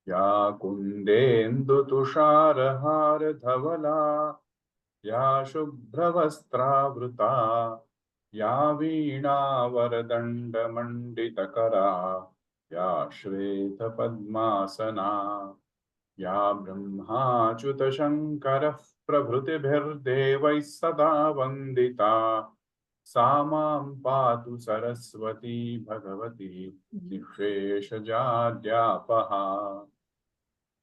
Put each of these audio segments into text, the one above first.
या कुन्देन्दुतुषारहारधवला या शुभ्रवस्त्रावृता या वीणावरदण्डमण्डितकरा या श्वेतपद्मासना या ब्रह्माच्युतशङ्करः प्रभृतिभिर्देवैः सदा वन्दिता सा मां पातु सरस्वती भगवती निःशेषजाड्यापहा।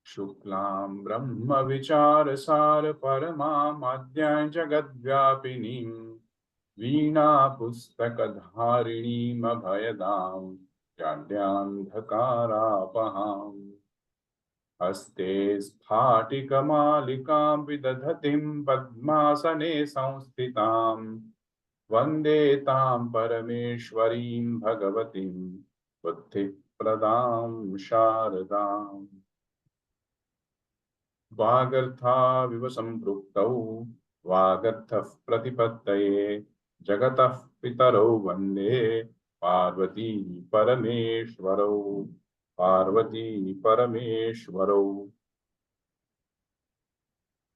शुक्लां ब्रह्मविचारसार परमाद्यां जगद्व्यापिनीं वीणापुस्तकधारिणीमभयदां जाड्यान्धकारापहाम्। हस्ते स्फाटिकमालिकां विदधतीं पद्मासने संस्थितां वन्दे तां परमेश्वरीं भगवतीं बुद्धिप्रदां शारदाम्। वागर्थाविव सम्पृक्तौ वागर्थः प्रतिपत्तये जगतः पितरौ वन्दे पार्वती परमेश्वरौ। पार्वती परमेश्वरौ।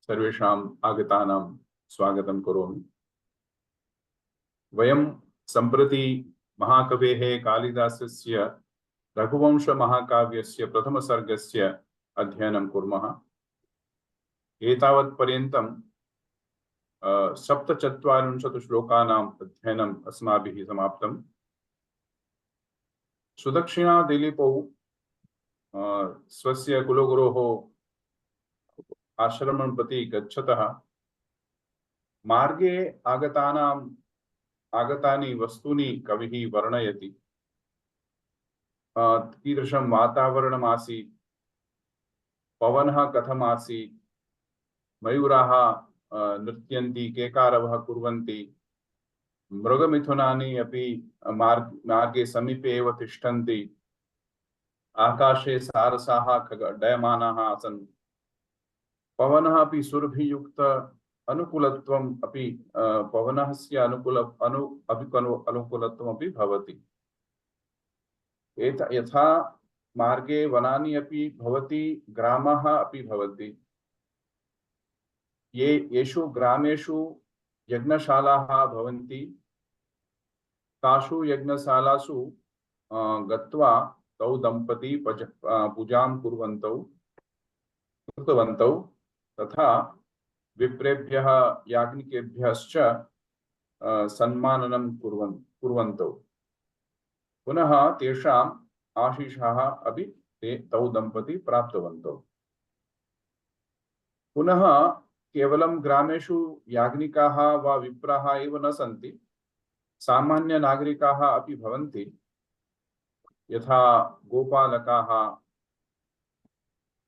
सर्वेषाम् आगतानां स्वागतं करोमि। वयं सम्प्रति महाकवेः कालिदासस्य रघुवंश महाकाव्यस्य प्रथमसर्गस्य अध्ययनं कुर्मः। एतावत्पर्यन्तं सप्तचत्वारिंशत् श्लोकानाम् अध्ययनम् अस्माभिः समाप्तम्। सुदक्षिणा दिलीपौ स्वस्य कुलगुरोः आश्रमं प्रति गच्छतः मार्गे आगतानि वस्तूनि कविः वर्णयति। कीदृशं वातावरणम् आसीत्, पवनः कथम् आसीत्, मयूराः नृत्यन्ति, केकारवः कुर्वन्ति, मृगमिथुनानि अपि मार्गे समीपे एव तिष्ठन्ति, आकाशे सारसाः डयमानाः आसन्, पवनः अपि सुरभियुक्त अनुकूलत्वम् अपि पवनस्य अनुकूलत्वम् अपि भवति। यथा मार्गे वनानि अपि भवति, ग्रामाः अपि भवति। येषु ग्रामेषु यज्ञशालाः भवन्ति, तासु यज्ञशालासु गत्वा तौ दम्पती पूजां कृतवन्तौ तथा विप्रेभ्यः याज्ञिकेभ्यश्च सन्माननं कुर्वन्तौ। पुनः तेषाम् आशीषाः अपि तौ दम्पती प्राप्तवन्तौ। पुनः केवलं ग्रामेषु याज्ञिकाः वा विप्राः एव न सन्ति, सामान्य नागरिकाः अपि भवन्ति। यथा गोपालकाः,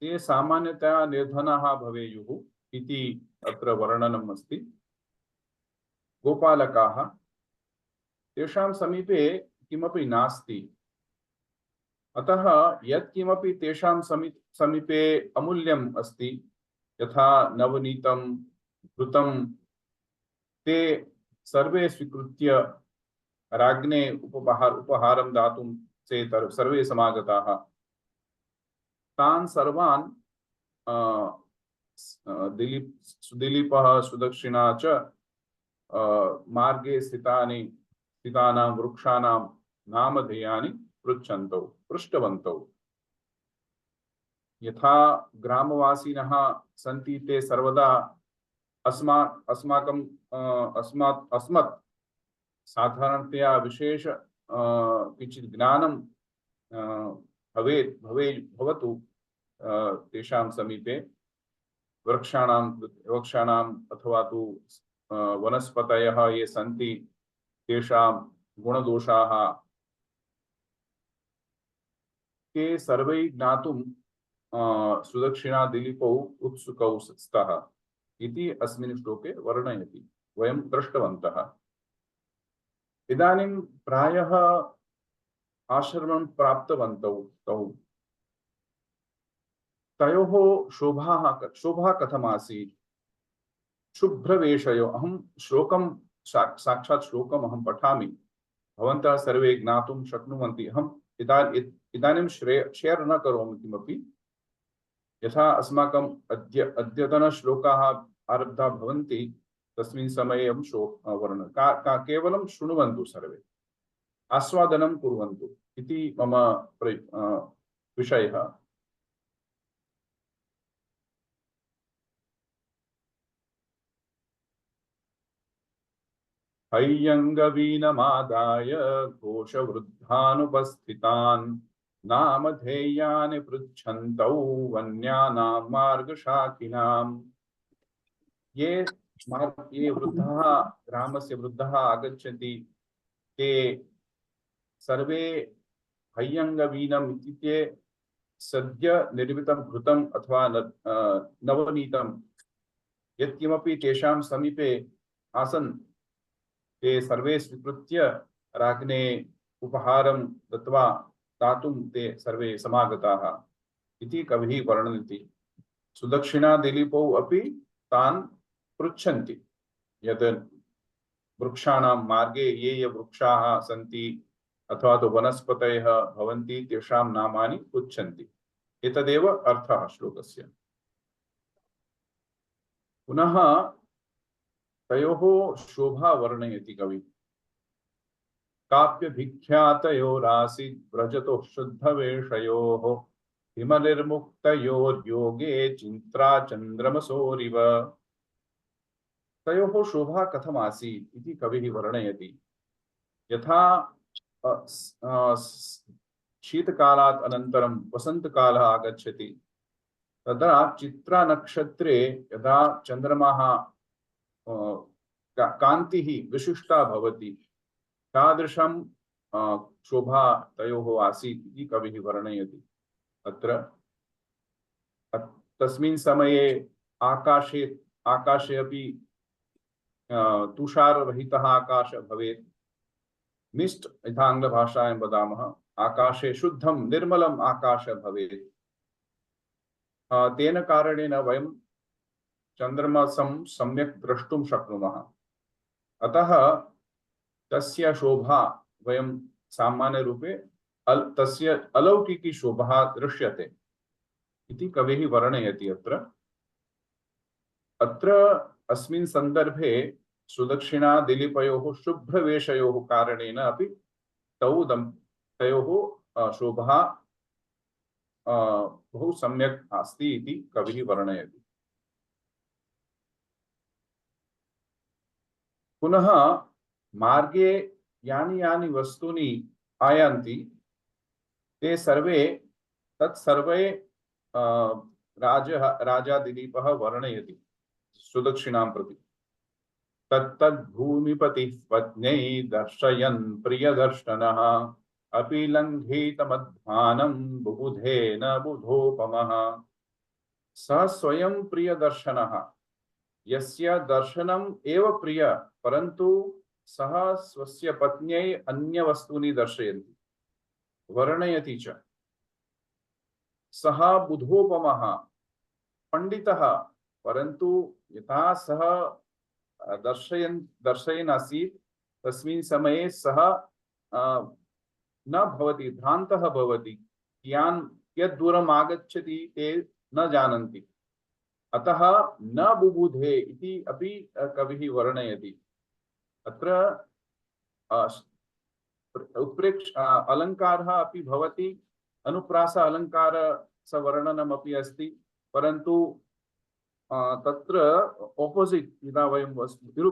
ते सामान्यतया निर्धनाः भवेयुः इति अत्र वर्णनम् अस्ति। गोपालकाः, तेषां समीपे किमपि नास्ति, अतः यत्किमपि तेषां समीपे अमूल्यम् अस्ति, यथा नवनीतं घृतं, ते सर्वे स्वीकृत्य राज्ञे उपहारं दातुं सर्वे समागताः। तान् सर्वान् दिलीपः सुदक्षिणा च मार्गे स्थितानां वृक्षाणां नामधेयानि पृष्टवन्तौ। यथा ग्रामवासिनः सन्ति, ते सर्वदा अस्मत् साधारणतया विशेष किञ्चित् ज्ञानं भवतु तेषां समीपे। वृक्षाणाम् अथवा तु वनस्पतयः ये सन्ति, तेषां गुणदोषाः ते सर्वे ज्ञातुं सुदक्षिणा दिलीपौ उत्सुकौ स्तः इति अस्मिन् श्लोके वर्णयति, वयं दृष्टवन्तः। इदानीं प्रायः आश्रमं प्राप्तवन्तौ तौ। तयोः शोभा कथमासीत्, शुभ्रवेशयो। अहं श्लोकं साक्षात् श्लोकम् अहं पठामि, भवन्तः सर्वे ज्ञातुं शक्नुवन्ति। अहम् इदानीं शेर् न करोमि किमपि, यथा अस्माकम् अद्यतनश्लोकाः आरब्धाः भवन्ति तस्मिन् समये एवं वर्ण केवलं शृण्वन्तु सर्वे, आस्वादनं कुर्वन्तु इति मम विषयः। हैय्यङ्गवीनमादाय घोषवृद्धानुपस्थितान् नामधेयानि पृच्छन्तौ वन्यानां मार्गशाखिनाम्। ये वृद्धाः, ग्रामस्य वृद्धाः आगच्छन्ति, ते सर्वे हैय्यङ्गवीनम् इत्युक्ते सद्य निर्मितं घृतम् अथवा नवनीतं यत्किमपि तेषां समीपे आसन् ते सर्वे स्वीकृत्य राज्ञे उपहारं दत्वा दातुं ते सर्वे समागताः इति कविः वर्णयति। सुदक्षिणा दिलीपौ अपि तान् पृच्छन्ति, यत् वृक्षाणां मार्गे ये वृक्षाः सन्ति अथवा तो वनस्पतयः भवन्ति तेषां नामानि पृच्छन्ति। एतदेव अर्थः श्लोकस्य। पुनः तयोः शोभा वर्णयति कवि। काप्यभिख्यातयोरासीत् व्रजतोः शुद्धवेषयोः हिमनिर्मुक्तयोर्योगे चिन्त्रा चन्द्रमसोरिव। तयोः शोभा कथमासीत् इति कविः वर्णयति। यथा शीतकालात् अनन्तरं वसन्तकालः आगच्छति, तदा चित्रा नक्षत्रे यदा चन्द्रमाः कान्तिः विशिष्टा भवति, तादृशं शोभा तयोः आसीत् इति कविः वर्णयति। अत्र तस्मिन् समये आकाशे अपि तुषाररहितः आकाशः भवेत्। मिस्ट् यथा आङ्ग्लभाषायां वदामः, आकाशे शुद्धं निर्मलम् आकाशः भवेत्। तेन कारणेन वयं चन्द्रमसं सम्यक् द्रष्टुं शक्नुमः। अतः तस्य शोभा वयं सामान्यरूपे तस्य अलौकिकी शोभा दृश्यते इति कविः वर्णयति। अत्र अस्मिन् सन्दर्भे सुदक्षिणा दिलीपयोः शुभ्रवेषयोः कारणेन अपि तयोः शोभा बहु सम्यक् अस्ति इति कविः वर्णयति। पुनः मार्गे यानि यानि वस्तूनि आयान्ति ते सर्वे तत्सर्वे राजा दिलीपः वर्णयति सुदक्षिणां प्रति। तत्तद्भूमिपतिः पत्न्यै दर्शयन् प्रियदर्शनः अपि लङ्घितमध्वानं बुबुधेन बुधोपमः। सः स्वयं प्रियदर्शनः, यस्य दर्शनम् एव प्रिय, परन्तु सः स्वस्य पत्न्यै अन्यवस्तूनि दर्शयति, वर्णयति च। सः बुधोपमः, पंडितः, परन्तु यथा सः दर्शयन् आसीत् तस्मिन् समये सः न भवति, भ्रान्तः भवति, कियत् दूरम् आगच्छति ते न जानन्ति। अतः न बुबुधे इति अपि कविः वर्णयति। अत्र उत्प्रेक्ष अलङ्कारः अपि भवति, अनुप्रास अलङ्कार सवर्णनमपि अस्ति, परन्तु तत्र ऑपोजिट यदा वयं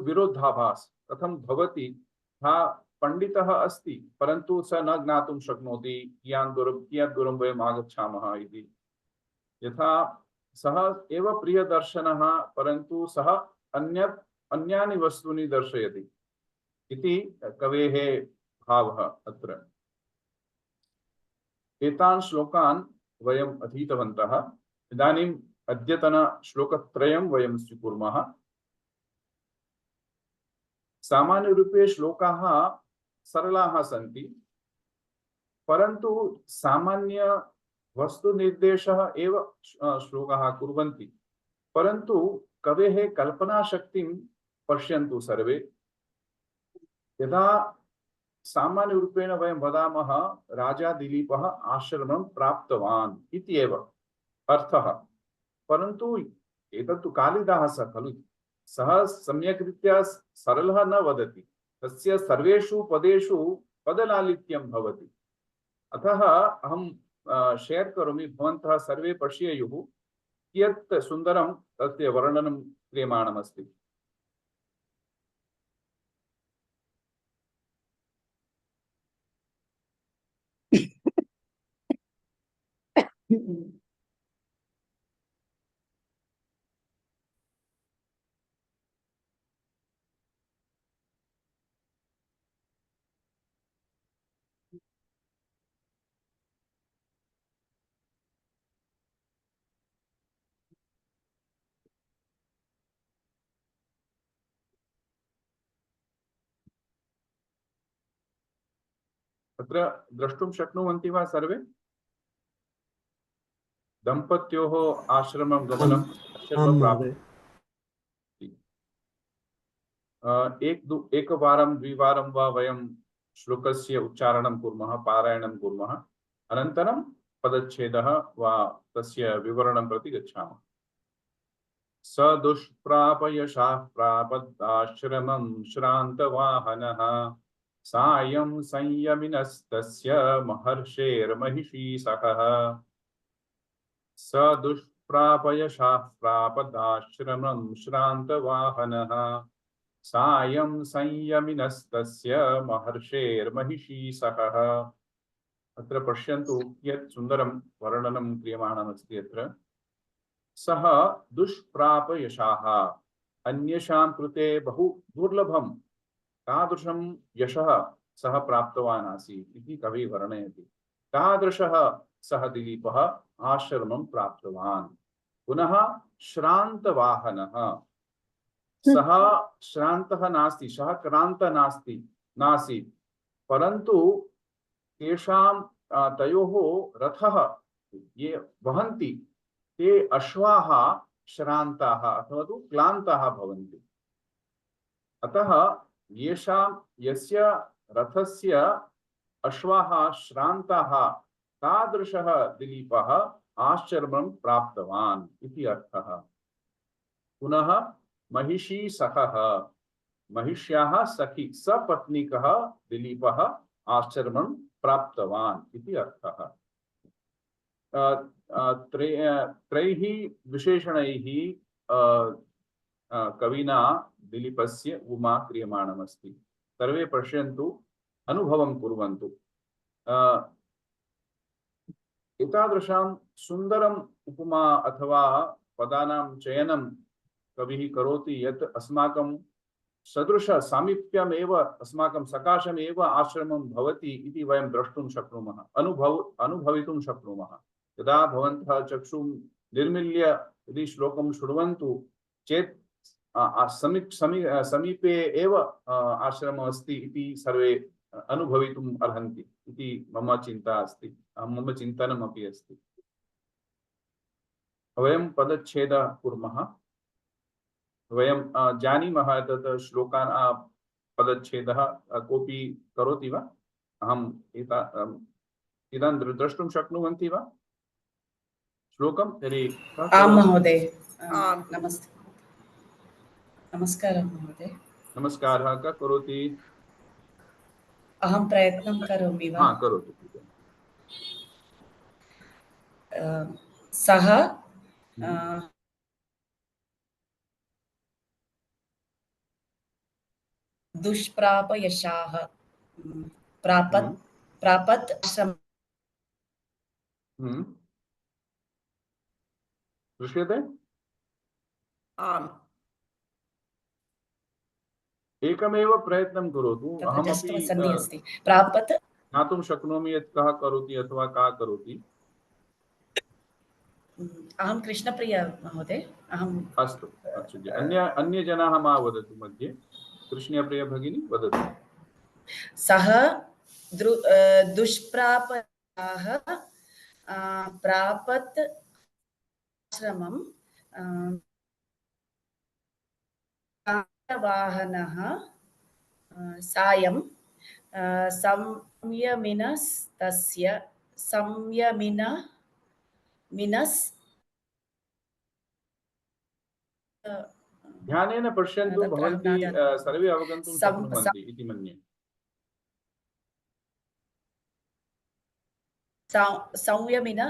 विरोधाभास कथं भवति, सा पंडितः अस्ति परन्तु स न ज्ञातुं शक्नोति कियत् दूरं वयम् आगच्छामः इति। यथा सः एव प्रियदर्शनः, परन्तु सः अन्यानि वस्तूनि दर्शयति इति कवेः भावः अत्र। एतान् श्लोकान् वयम् अधीतवन्तः। इदानीम् अद्यतन श्लोकत्रयं वयं स्वीकुर्मः। सामान्यरूपे श्लोकाः सरलाः सन्ति, परन्तु सामान्य वस्तुनिर्देशः एव श्लोकाः कुर्वन्ति, परन्तु कवेः कल्पनाशक्तिं पश्यन्तु सर्वे। यदा सामान्यरूपेण वयं वदामः राजा दिलीपः आश्रमं प्राप्तवान् इत्येव अर्थः, परन्तु एतत्तु कालिदासः खलु, सः सम्यक् रीत्या सरलः न वदति, तस्य सर्वेषु पदेषु पदलालित्यं भवति। अतः अहं शेर् करोमि, भवन्तः सर्वे पश्येयुः कियत् सुन्दरं तस्य वर्णनं क्रियमाणमस्ति। अत्र द्रष्टुं शक्नुवन्ति वा सर्वे? दम्पत्योः आश्रमं गमनम् आश्रमं प्राप्ति एकवारं द्विवारं वा वयं श्लोकस्य उच्चारणं कुर्मः, पारायणं कुर्मः, अनन्तरं पदच्छेदः वा तस्य विवरणं प्रति गच्छामः। स दुष्प्रापयशाः प्रापदाश्रमं श्रान्तवाहनः सायं संयमिनस्तस्य महर्षेर्महिषी सखः। स दुष्प्रापयशाः प्रापदाश्रमं श्रान्तवाहनः सायं संयमिनस्तस्य महर्षेर्महिषी सखः। अत्र पश्यन्तु कियत् सुन्दरं वर्णनं क्रियमाणमस्ति। अत्र सः दुष्प्रापयशाः, अन्येषां कृते बहु दुर्लभं तादृशं यशः सः प्राप्तवान् आसीत् इति कविः वर्णयति। तादृशः सः दिलीपः आश्रमं प्राप्तवान्। पुनः श्रान्तवाहनः, सः श्रान्तः नास्ति, सः क्रान्तः नासीत्, परन्तु तेषां तयोः रथः ये वहन्ति ते अश्वाः श्रान्ताः अथवा तु क्लान्ताः भवन्ति। अतः यस्य रथस्य अश्वाः श्रान्ताः तादृशः दिलीपः आश्रमं प्राप्तवान् इति अर्थः। पुनः महिषी सखः, महिष्याः सखी सपत्नीकः दिलीपः आश्रमं प्राप्तवान् इति अर्थः। त्रैः विशेषणैः कविना दिलीपस्य उपमा क्रियमाणमस्ति। सर्वे पश्यन्तु, अनुभवं कुर्वन्तु। एतादृशां सुन्दरम् उपमा अथवा पदानां चयनं कविः करोति यत् अस्माकं सदृश सामीप्यमेव, अस्माकं सकाशमेव आश्रमं भवति इति वयं द्रष्टुं शक्नुमः, अनुभवितुं शक्नुमः। यदा भवन्तः चक्षुं निर्मील्य यदि श्लोकं शृण्वन्तु चेत् समीपे एव आश्रमः अस्ति इति सर्वे अनुभवितुम् अर्हन्ति इति मम चिन्ता अस्ति, मम चिन्तनमपि अस्ति। वयं पदच्छेदं कुर्मः। वयं जानीमः तत् श्लोकान् पदच्छेदः कोऽपि करोति वा? अहम् इदं द्रष्टुं शक्नुवन्ति वा श्लोकं? तर्हि आं महोदय। नमस्ते, नमस्कारः महोदय। नमस्कारः। कः करोति? अहं प्रयत्नं करोमि वा? करोतु। सः दुष्प्रापयशाः प्रापत् आश्रमं। दृश्यते? आम्। एकमेव प्रयत्नं करोतु। अहमपि सन्धिः अस्ति। प्रापत् ज्ञातुं शक्नोमि यत् कः करोति अथवा का करोति। अहं कृष्णप्रिया महोदय। अहम्। अस्तु, अन्य जनाः मा वदतु मध्ये। कृष्णप्रिया भगिनी वदतु। सः दुष्प्रापयाः प्रापत् आश्रमं वाहनः सायं संयमिनस्तस्य ध्यानेन पश्यन्तु, तत्र अहं भवन्ती न जानामि। सर्वे अवगन्तुं शक्नुवन्ति इति मन्ये। संयमिन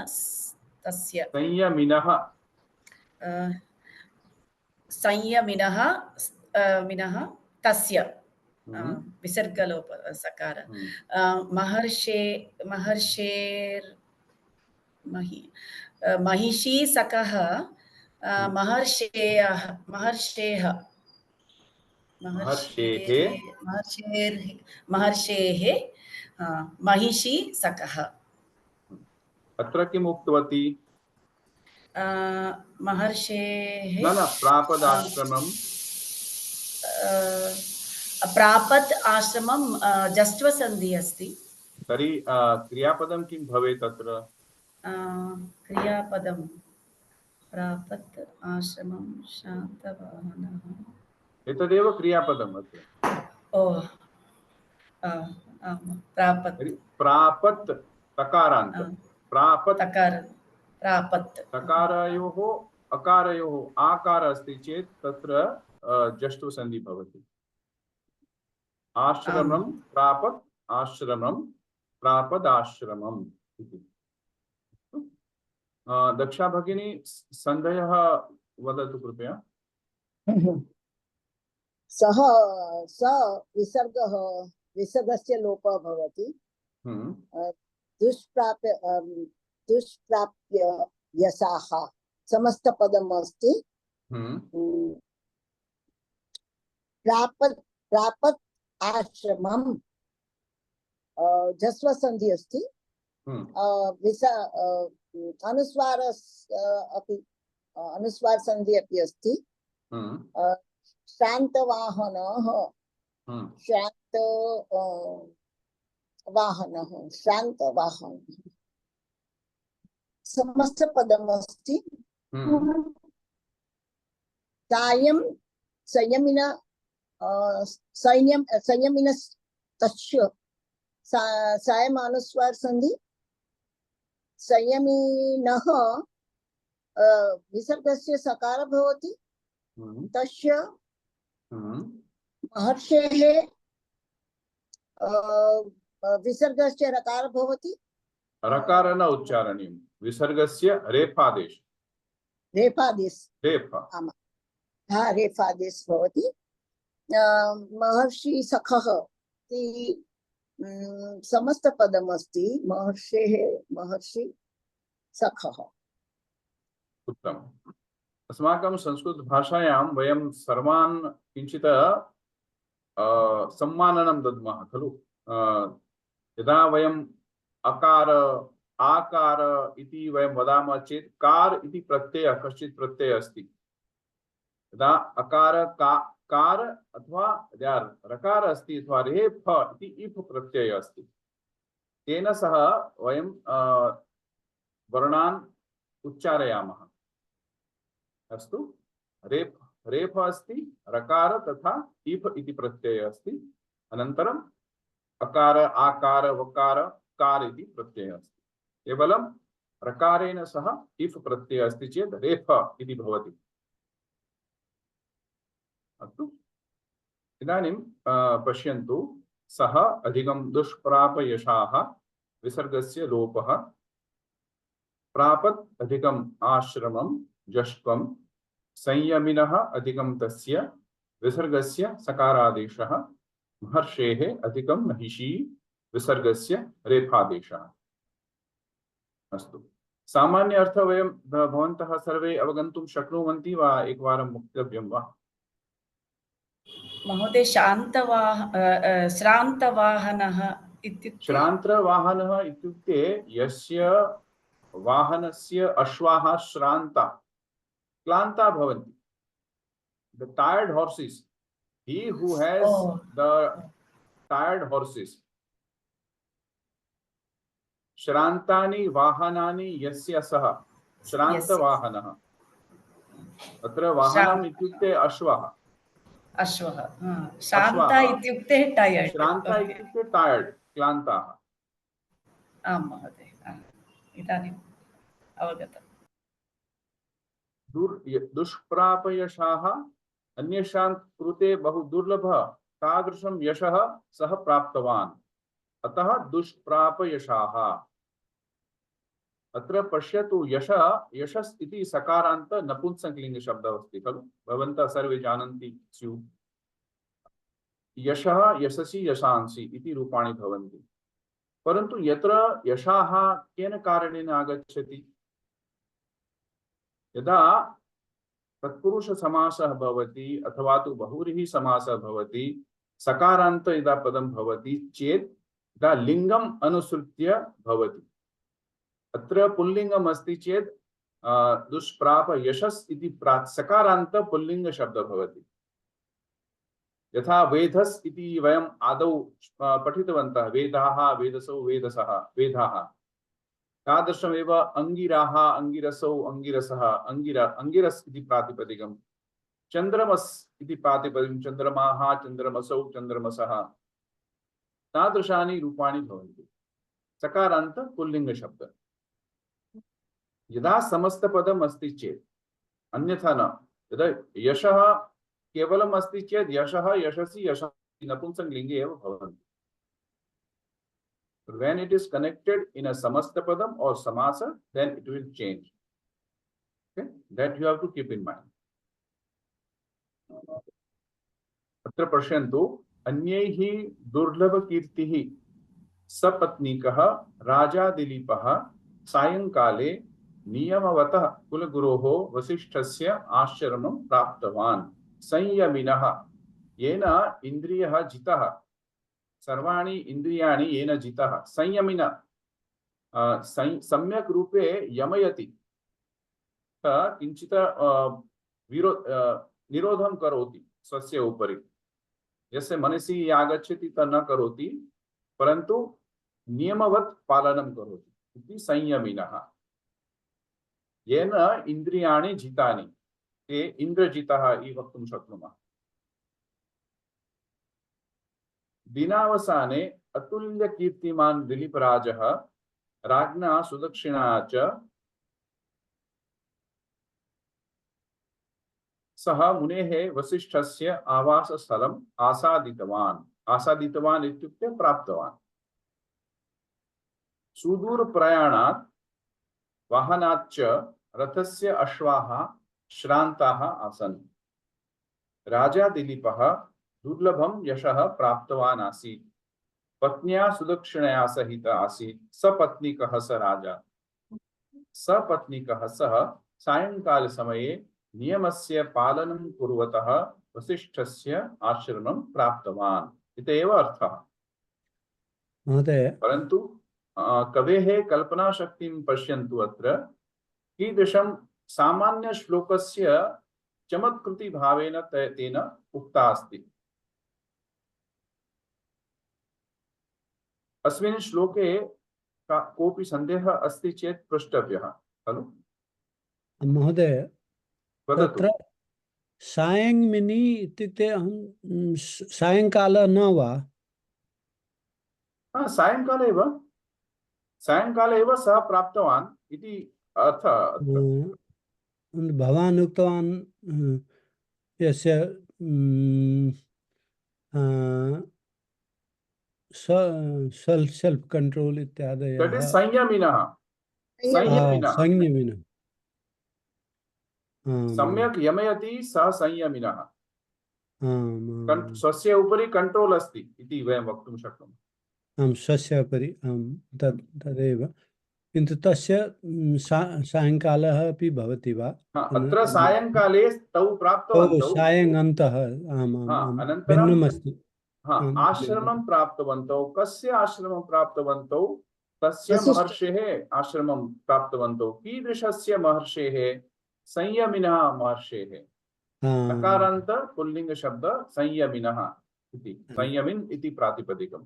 तस्य संयमिनः संयमिनः मिनः तस्य विसर्गलोप सकार महिषी सकः महर्षेः महिषी सकः। अत्र किम् उक्तवती? महर्षेः न प्रापदाश्रमं प्रापत् आश्रमं जस्त्वसन्धि अस्ति। तर्हि क्रियापदं किं भवेत् अत्र? क्रियापदं प्रापत् आश्रमं शान्तवाहनः, एतदेव क्रियापदम् अत्र। ओ प्रापत् प्रापत् तकारान्त, प्रापत् प्रापत् तकारयोः अकारयोः आकार अस्ति चेत् तत्र जष्टुसन्धि भवति। आश्रमं प्रापत् आश्रमं प्रापदाश्रमम् इति। दक्षा भगिनी सन्धयः वदतु कृपया। सः स विसर्गः विसर्गस्य लोपः भवति। दुष्प्राप्य यशाः समस्तपदम् अस्ति। प्रापत् आश्रमं जस्वसन्धि अस्ति। अनुस्वार संधि अपि अस्ति। शान्तवाहनः समस्तपदम् अस्ति। संयमिन तस्य सायम् अनुस्वार संधि। संयमिनः विसर्गस्य सकार भवति। तस्य महर्षेः विसर्गस्य रकार भवति। रकार न उच्चारणीयं, विसर्गस्य रेफादेश रेफादेश भवति। महर्षि सखः इति समस्तपदम् अस्ति। महर्षि सखः। उत्तमम्। अस्माकं संस्कृतभाषायां वयं सर्वान् किञ्चित् सम्माननं दद्मः खलु। यदा वयम् अकार आकार इति वयं वदामः चेत् कार इति प्रत्ययः कश्चित् प्रत्ययः अस्ति। यदा अकार कार अथवा रकार अस्ति अथवा रेफ इति इफ प्रत्ययः अस्ति, तेन सह वयं वर्णान् उच्चारयामः। अस्तु, रेफ अस्ति, रकार तथा इफ इति प्रत्ययः अस्ति। अनन्तरम् अकार आकार वकार कार इति प्रत्ययः अस्ति। केवलं रकारेण सह इफ प्रत्ययः अस्ति चेत् रेफ इति भवति। अस्तु, इदानीं पश्यन्तु, सः अधिकं दुष्प्रापयशाः विसर्गस्य लोपः, प्रापत् अधिकम् आश्रमं जष्त्वं, संयमिनः अधिकं तस्य विसर्गस्य सकारादेशः, महर्षेः अधिकं महिषी विसर्गस्य रेफादेशः। अस्तु, सामान्य अर्थ वयं भवन्तः सर्वे अवगन्तुं शक्नुवन्ति वा? एकवारं वक्तव्यं वा? महोदय, श्रान्तवाहनः इत्युक्ते? श्रान्तवाहनः इत्युक्ते यस्य वाहनस्य अश्वाः श्रान्ता क्लान्ता भवन्ति। The tired horses, he who has the tired horses. श्रान्तानि वाहनानि यस्य सः श्रान्तवाहनः। अत्र वाहनम् इत्युक्ते अश्वः। श्रान्ता इत्युक्ते टायर्ड्। श्रान्ता इत्युक्ते टायर्ड्, क्लान्ताः। आम् महोदय, इदानीम् अवगतम्। दुष्प्रापयशाः अन्येषां कृते बहु दुर्लभः तादृशं यशः सः प्राप्तवान् अतः दुष्प्रापयशाः। अत्र पश्यतु यशस् इति सकारान्त नपुंसकलिङ्ग शब्दः अस्ति खलु, भवन्तः सर्वे जानन्ति स्युः। यशः यशसि यशांसि इति रूपाणि भवन्ति, परन्तु यत्र यशाः केन कारणेन आगच्छति, यदा तत्पुरुष समासः भवति अथवा तु बहुव्रीहि समासः भवति, सकारान्त यदा पदं भवति चेत् तदा लिङ्गम् अनुसृत्य भवति। अत्र पुल्लिङ्गम् अस्ति चेत् दुष्प्राप यशस् इति सकारान्त पुल्लिङ्ग शब्दः भवति। यथा वेधस् इति वयम् आदौ पठितवन्तः, वेदाः वेदसौ वेदसः वेदाः, तादृशमेव अंगिराः अंगिरसौ अंगिरसः अंगिरस् इति प्रातिपदिकम्, चन्द्रमस् इति प्रातिपदिकं, चन्द्रमाः चन्द्रमसौ चन्द्रमसः, तादृशानि रूपाणि भवन्ति सकारान्त पुल्लिङ्ग शब्द। यदा समस्तपदम् अस्ति चेत्, अन्यथा न। यदा यशः केवलम् अस्ति चेत् यशः यशसि यशांसि नपुंसकलिङ्गे एव भवन्ति। When it is connected in a samastapadam or samasa, then it will change. Okay, that you have to keep in mind. अत्र पश्यन्तु, अन्यैः दुर्लभकीर्तिः सपत्नीकः राजा दिलीपः सायंकाले नियमवतः कुलगुरोः वसिष्ठस्य आश्रमं प्राप्तवान् संयमिनः येन इन्द्रियः जितः, सर्वाणि इन्द्रियाणि येन जितः, संयमिन सम्यक् रूपे यमयति, किञ्चित् निरोधं करोति स्वस्य उपरि, यस्य मनसि आगच्छति तत् न करोति परन्तु नियमवत् पालनं करोति इति संयमिनः। येन इन्द्रियाणि जितानि, ते इन्द्रजितः इति वक्तुं शक्नुमः। दिनावसाने अतुल्य कीर्तिमान् दिलीपराजः राज्ञा सुदक्षिणा च सः मुनेः वसिष्ठस्य आवासस्थलम् आसादितवान् इत्युक्ते प्राप्तवान्। सुदूरप्रयाणात् वाहनात् च रथस्य अश्वाः श्रान्ताः आसन्। राजा दिलीपः दुर्लभं यशः प्राप्तवान् आसीत्, पत्न्या सुदक्षिणया सहित आसीत्, सपत्नीकः स राजा। सपत्नीकः सः सायंकाल समये नियमस्य पालनं कुर्वतः वसिष्ठस्य आश्रमं प्राप्तवान् इति एव अर्थः। परन्तु कवेः कल्पनाशक्तिं पश्यन्तु। अत्र कीदृशं सामान्य श्लोकस्य चमत्कृति भावेन तेन उक्ता अस्ति। अस्मिन् श्लोके कोऽपि सन्देहः अस्ति चेत् पृष्टव्यः खलु महोदय। वदतु। तत्र सायङ्मिनि इत्युक्ते अहं सायङ्काल न वा? सायङ्काले एव सः प्राप्तवान् इति अर्थः। भवान् उक्तवान् यस्य सेल्फ कंट्रोल इत्यादयः संयमिनः सम्यक् यमयति सः संयमिनः, स्वस्य उपरि कंट्रोल अस्ति इति वयं वक्तुं शक्नुमः। स्वस्य उपरि तदेव, किन्तु तस्य सायङ्कालः अपि भवति वा? अत्र सायङ्काले तौ प्राप्तवन्तौ, सायङन्तः भिन्नमस्ति। आश्रमं प्राप्तवन्तौ। कस्य आश्रमं प्राप्तवन्तौ? तस्य महर्षेः आश्रमं प्राप्तवन्तौ। कीदृशस्य महर्षेः? संयमिनः महर्षेः। नकारान्त पुल्लिङ्ग शब्द संयमिनः इति, संयमिन् इति प्रातिपदिकम्।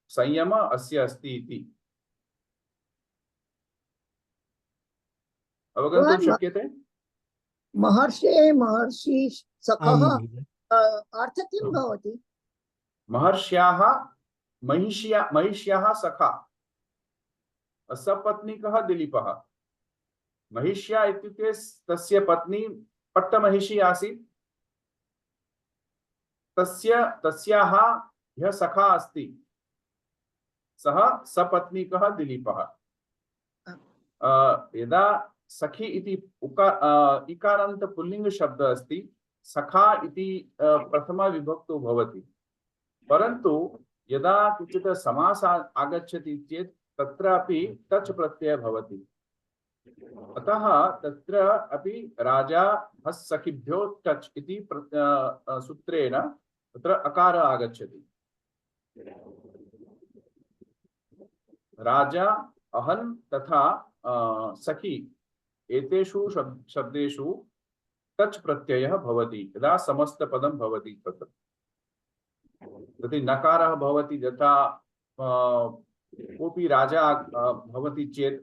संयम अस्य अस्ति इति अवगन्तुं शक्यते। महर्षि सखः अर्थ किं भवति? महर्ष्याः महिष्याः सखा, सपत्नीकः दिलीपः। महिष्या इत्युक्ते तस्य पत्नी पट्टमहिषी आसीत्। तस्याः यः सखा अस्ति सः सपत्नीकः दिलीपः। यदा सखी इति इकारान्त पुल्लिंग शब्द अस्ति, सखा इति प्रथमा विभक्तौ भवति, परन्तु यदा किञ्चित् समासः आगच्छति चेत् तत्रापि टच् प्रत्ययः भवति। अतः तत्र अपि राजा हस् सखिभ्यो टच् इति सूत्रेण तत्र अकार आगच्छति। राजा, अहन् तथा सखी एतेषु शब्देषु टच् प्रत्ययः भवति यदा समस्तपदं भवति तत्र। यदि नकारः भवति, यथा कोऽपि राजा भवति चेत्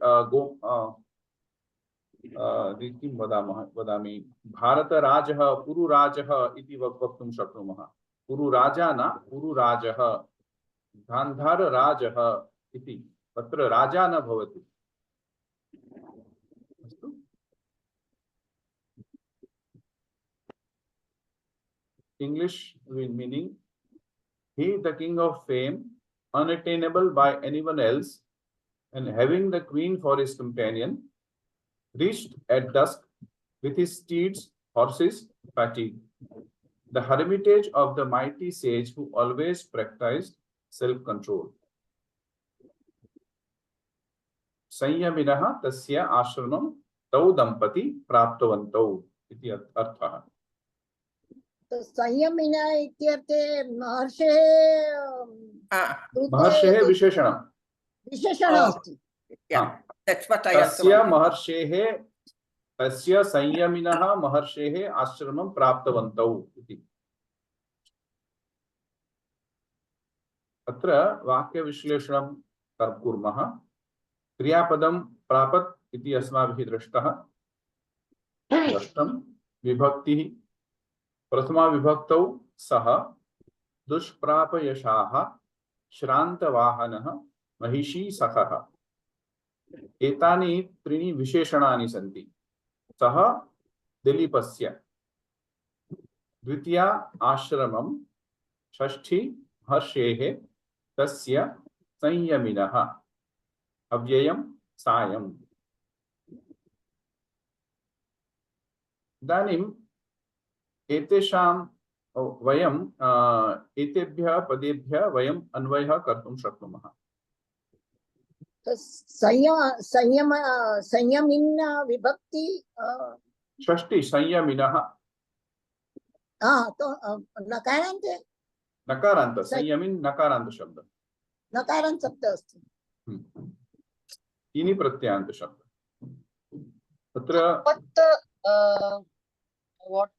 किं वदामि, भारतराजः पुरुराजः इति वक्तुं शक्नुमः। पुरुराजा न पुरुराजः, गान्धारराजः इति, तत्र राजा न भवति। अस्तु, English meaning, he the king of fame, unattainable by anyone else, and having the queen for his companion, reached at dusk with his steeds, horses, fatigued, the hermitage of the mighty sage who always practiced self-control. संयमिनः तस्य आश्रमं तौ दंपती प्राप्तवन्तौ इति अर्थः। तो संयमिन इत्यर्थे महर्षेः विशेषणं अस्ति। तस्य महर्षेः, तस्य संयमिनः महर्षेः आश्रमं प्राप्तवन्तौ इति। अत्र वाक्यविश्लेषणं कुर्मः। क्रियापदं प्रापत् इति अस्माभिः दृष्टं। विभक्तिः प्रथमा विभक्तौ सः, दुष्प्रापयशाः, श्रान्तवाहनः, महिषी सखः। एतानि त्रीणि विशेषणानि सन्ति। सः दिलीपस्य, द्वितीया आश्रमं, षष्ठी महर्षेः, तस्य संयमिनः, अव्ययं सायम्। इदानीम् एतेषां वयं एतेभ्यः पदेभ्यः वयम् अन्वयः कर्तुं शक्नुमः। संयमिन विभक्ति षष्ठी संयमिनः। तो नकारान्त नकारान्त संयमिन नकारान्त शब्द, नकारान्त शब्द अस्ति। इनि प्रत्यान्त शब्द। तत्र what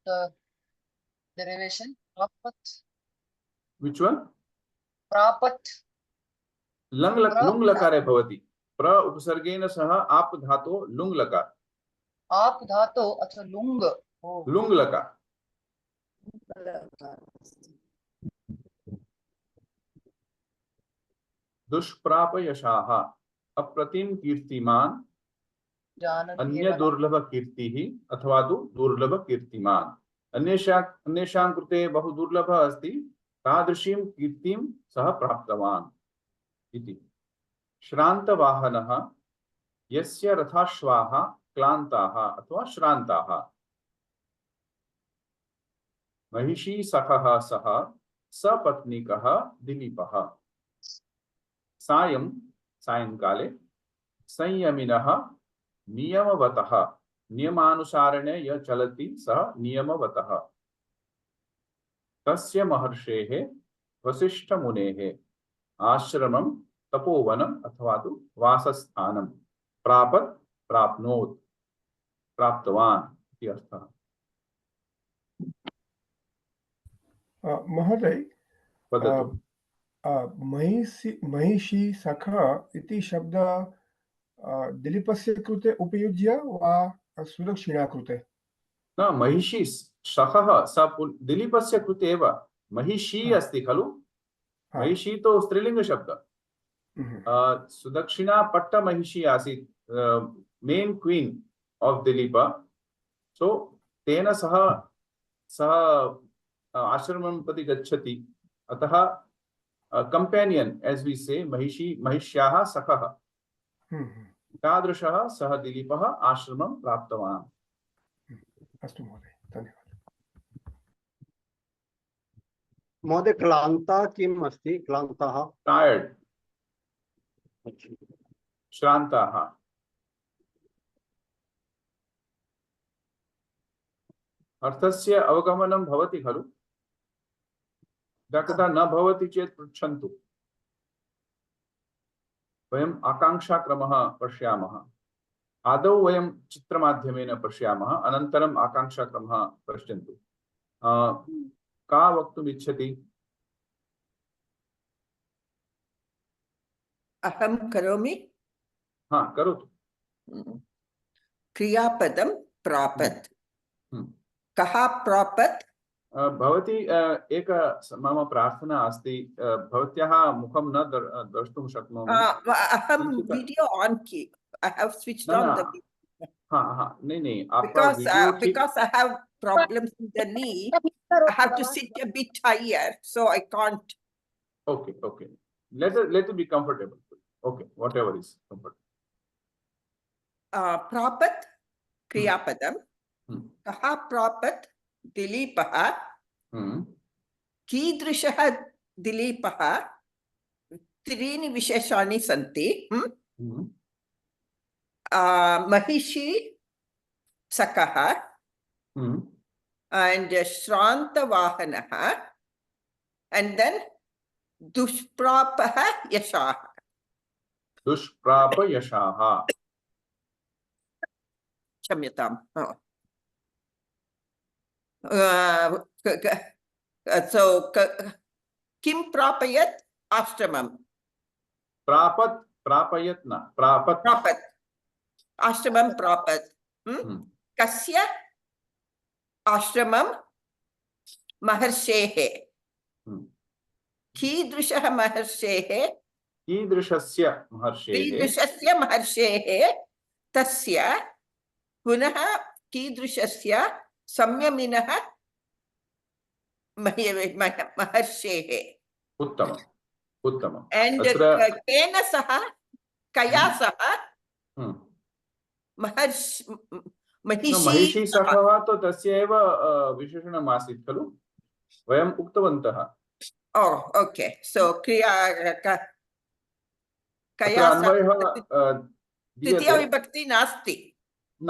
derivation? Prapat. Which one? Prapat. लुङ् लकारे भवति। प्र उपसर्गेण सह आप धातो लुङ् लकार। आप धातो अथवा लुङ्। लुङ् लकार। दुष्प्रापयशाः, अप्रतिम कीर्तिमान, अन्य दुर्लभ कीर्तिः अथवा दुर्लभ कीर्तिमान। अन्येषां कृते बहु दुर्लभः अस्ति, तादृशीं कीर्तिं सः प्राप्तवान् इति। श्रान्तवाहनः, यस्य रथाश्वाः क्लान्ताः अथवा श्रान्ताः। महिषी सखः सः, सपत्नीकः दिलीपः। सायं सायंकाले, संयमिनः, नियमवतः, नियमानुसारेण यः चलति सः नियमवतः। तस्य महर्षेः वसिष्ठमुनेः आश्रमं, तपोवनम् अथवा तु वासस्थानं प्रापत्, प्राप्नोत्, प्राप्तवान् इति अर्थः। महोदय, वदतु। महिषी सखा इति शब्द दिलीपस्य कृते उपयुज्य वा सुदक्षिणा कृते? न, महिषी सखः स दिलीपस्य कृते एव। महिषी अस्ति खलु, महिषी तो स्त्रीलिंग शब्द। सुदक्षिणा पट्टमहिषी आसीत्, main queen of Dilipa. So tena saha ashramam prati gacchati. Ataha companion, as we say, mahishyaha sakha. तादृशः सः दिलीपः आश्रमं प्राप्तवान्। अस्तु महोदय, धन्यवादः। महोदय क्लान्ता किम् अस्ति? क्लान्तः टायर्ड, श्रान्ताः। अर्थस्य अवगमनं भवति खलु? यदा न भवति चेत् पृच्छन्तु। वयम् आकाङ्क्षाक्रमः पश्यामः। आदौ वयं चित्रमाध्यमेन पश्यामः, अनन्तरम् आकाङ्क्षाक्रमः पश्यन्तु। का वक्तुम् इच्छति? अहं करोमि। हाँ, करोतु। क्रियापदं प्रापत्। कः प्रापत्? भवती एक मम प्रार्थना अस्ति, भवत्याः मुखं न द्रष्टुं शक्नोमि। अहं वीडियो ऑन की, I have switched on the video. हाँ, नहीं, आपका because I have problems in the knee, I have to sit a bit higher, so I can't. Okay. Let it be comfortable. Okay, whatever is comfortable. प्रापत् क्रियापदं, कः प्रापत्? दिलीपः। कीदृशः दिलीपः? त्रीणि विशेषाणि सन्ति। महिषी सकः, and श्रान्तवाहनः, and then दुष्प्रापः यशाः। दुष्प्राप यशाः, क्षम्यताम्। So किं प्रापयत्? आश्रमं प्रापयत् न प्रापत्, आश्रमं प्रापत्। कस्य आश्रमं? महर्षेः। कीदृशः महर्षेः? कीदृशस्य महर्षेः। तस्य पुनः कीदृशस्य? संयमिनः महर्षेः। उत्तमम्। And केन सह? कया सह? महिषी सखः तो तस्य एव विशेषणम् आसीत् खलु, वयम् उक्तवन्तः। ओके, सो क्रिया कया तृतीया विभक्ति नास्ति न,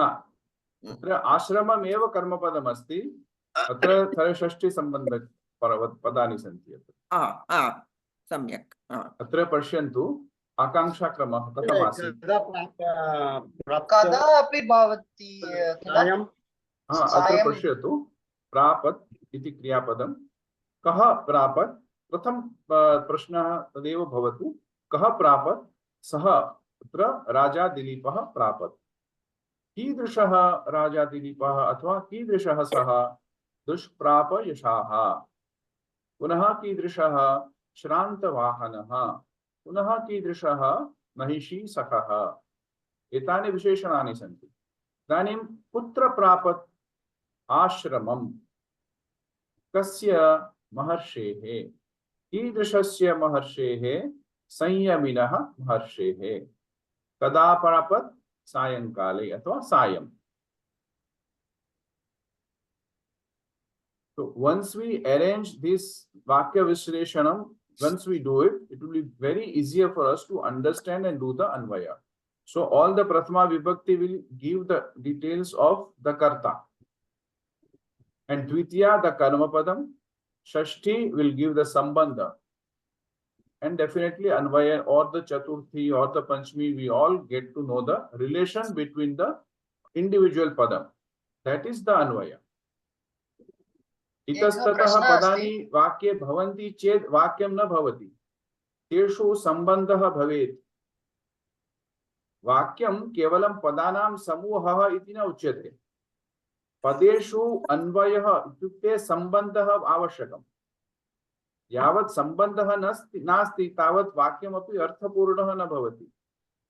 अत्र आश्रमम् एव कर्मपदम् अस्ति, अत्र षष्ठी सम्बन्ध पदानि सन्ति। सम्यक्। अत्र पश्यन्तु, आकाङ्क्षाक्रमः कथम् आसीत्? कदापि भवति किल? अत्र पश्यतु, प्रापत् इति क्रियापदं। कः प्रापत्? प्रथम प्रश्नः तदेव भवतु, कः प्रापत्? सः, अत्र राजा दिलीपः प्रापत्। कीदृशः राजा दिलीपः अथवा कीदृशः सः? दुष्प्राप यशाः। पुनः कीदृशः? श्रान्तवाहनः। पुनः कीदृशः? महिषी सखः। एतानि विशेषणानि सन्ति। इदानीं कुत्र प्रापत्? आश्रमं। कस्य? महर्षेः। कीदृशस्य महर्षेः? संयमिनः महर्षेः। कदा प्रापत्? सायंकाले अथवा सायं। So once we arrange this Vakya Vishreshanam, once we do it, it will be very easier for us to understand and do the Anvaya. So all the Prathama Vibhakti will give the details of the Karta. And Dvitiya, the Karma Padam. Shashti will give the Sambandha. And definitely Anvaya or the Chaturthi or the Panchami, we all get to know the relation between the individual Padam. That is the Anvaya. इतस्ततः पदानि वाक्ये भवन्ति चेत् वाक्यं न भवति, तेषु सम्बन्धः भवेत्। वाक्यं केवलं पदानां समूहः इति न उच्यते। पदेषु अन्वयः इत्युक्ते सम्बन्धः आवश्यकम्। यावत् सम्बन्धः नास्ति तावत् वाक्यमपि अर्थपूर्णः न भवति।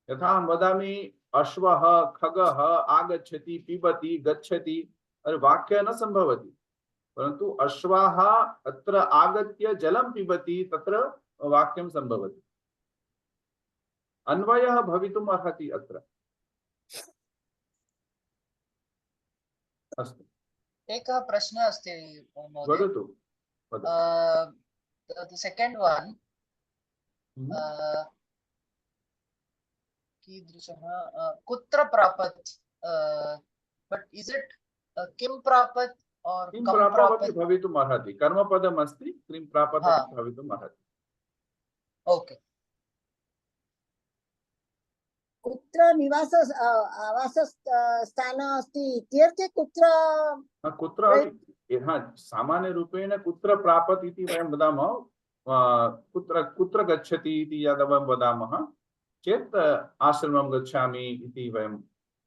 यथा अहं वदामि, अश्वः खगः आगच्छति पिबति गच्छति अरे वाक्य न संभवति परंतु अश्वाः अत्र आगत्य जलं पिबति तत्र वाक्यं संभवति अन्वयः भवितुम् अर्हति अत्र अस्तु एकः प्रश्नः अस्ति महोदय वदतु the second one कीदृशः कुत्र प्रापत् but is it किं प्रापत् or किं कं प्रापत् प्रापत् भवितुम् अर्हति कर्मपदम् अस्ति किं प्रापत् अपि भवितुम् अर्हति ओके कुत्र निवास आवास स्थान अस्ति इत्यर्थे कुत्र कुत्र सामान्य रूपेण कुत्र प्रापत् इति वयं वदामः कुत्र गच्छति इति यदा वयं वदामः चेत् आश्रमं गच्छामि इति वयं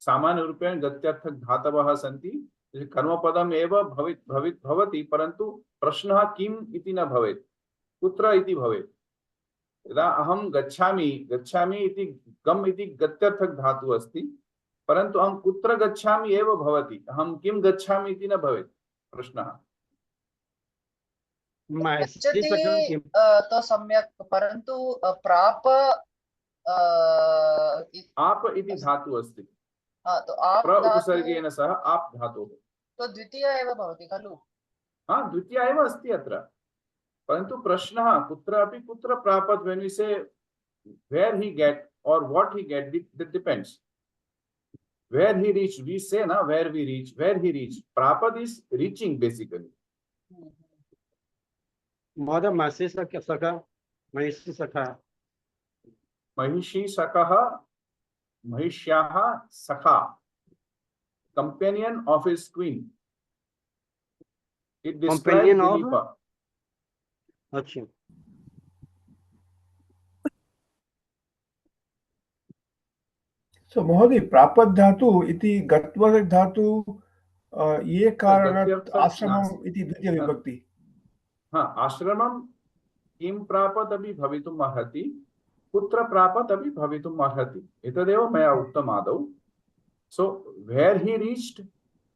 सामान्य रूपेण गत्यर्थक धातवः सन्ति कर्मपदम् एव भवति परन्तु प्रश्नः किम् इति न भवेत् कुत्र इति भवेत् यदा अहं गच्छामि इति गम् इति गत्यर्थक धातुः अस्ति परन्तु अहं कुत्र गच्छामि एव भवति अहं किं गच्छामि इति न भवेत् प्रश्नः गच्छति तो सम्यक् परन्तु प्राप आप इति धातुः अस्ति तो आप प्र उपसर्गेण सह आप धातुः तो द्वितीया एव भवति खलु द्वितीया एव अस्ति अत्र परन्तु प्रश्नः कुत्रापि कुत्र प्रापत् when we say where he get or what he get that depends where he reach we say na where we reach where he reach prapat is reaching basically महोदय महिषी सखा महिषी सखा महिषी सकः महिष्याः सखा companion of his queen it describes Companion of? Dilipa. अच्छा सो महोदय प्रापत् धातु इति गत्वर्थक धातु ये कारणात् आश्रमम् इति द्वितीय विभक्ति आश्रमं किं प्रापत् अपि भवितुम् अर्हति कुत्र प्रापत् अपि भवितुम् अर्हति एतदेव मया उक्तम् आदौ so where he reached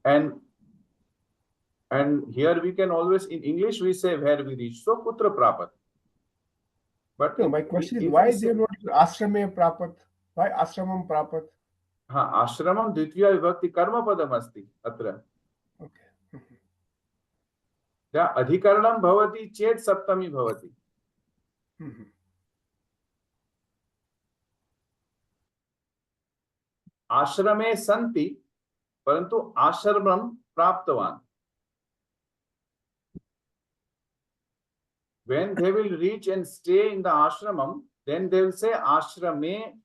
and here we can always in English we say where we reached so kutra prapat but no, my question is why they not ashrame prapat why ashramam prapat ashramam dvitiya vibhakti karma padam asti atra okay या अधिकरणं भवति चेत् सप्तमी भवति आश्रमे सन्ति परन्तु आश्रमं प्राप्तवान् when they will reach and stay in the ashramam then they will say ashrame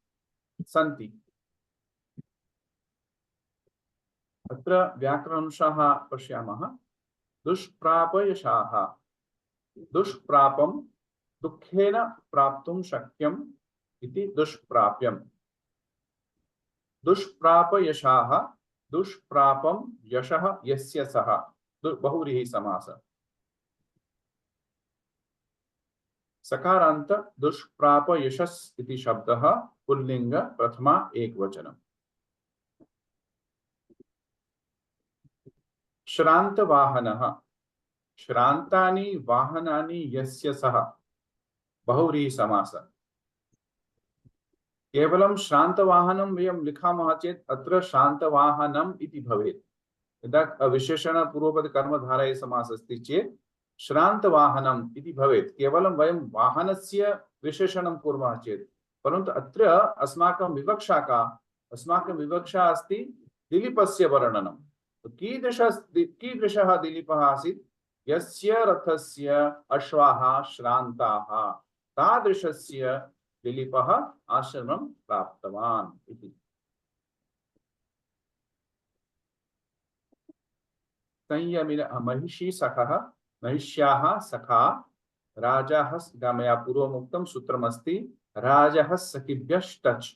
santi अत्र व्याकरणंशः पश्यामः दुष्प्रापयशाः दुष्प्रापं दुःखेन प्राप्तुं शक्यम् इति दुष्प्राप्यम् दुष्प्रापयशाः दुष्प्रापं यशः यस्य सः बहुव्रीहि समासः सकारान्त दुष्प्रापयशस् इति शब्दः पुल्लिंग प्रथमा एकवचनम् श्रांत वाहनः श्रांतानि वाहनानि यस्य सः बहुव्रीहि समासः केवलं श्रान्तवाहनं वयं लिखामः चेत् अत्र श्रान्तवाहनम् इति भवेत् यदा विशेषण पूर्वपद कर्मधारये समासः अस्ति चेत् श्रान्तवाहनम् इति भवेत् केवलं वयं वाहनस्य विशेषणं कुर्मः चेत् परन्तु अत्र अस्माकं विवक्षा अस्ति दिलीपस्य वर्णनं कीदृशः दिलीपः आसीत् यस्य रथस्य अश्वाः श्रान्ताः तादृशस्य दिलीपः आश्रमं प्राप्तवान् इति संयमिन महिषी सखः महिष्याः सखा राजाः मया पूर्वमुक्तं सूत्रमस्ति राजः सखिभ्यश्टच्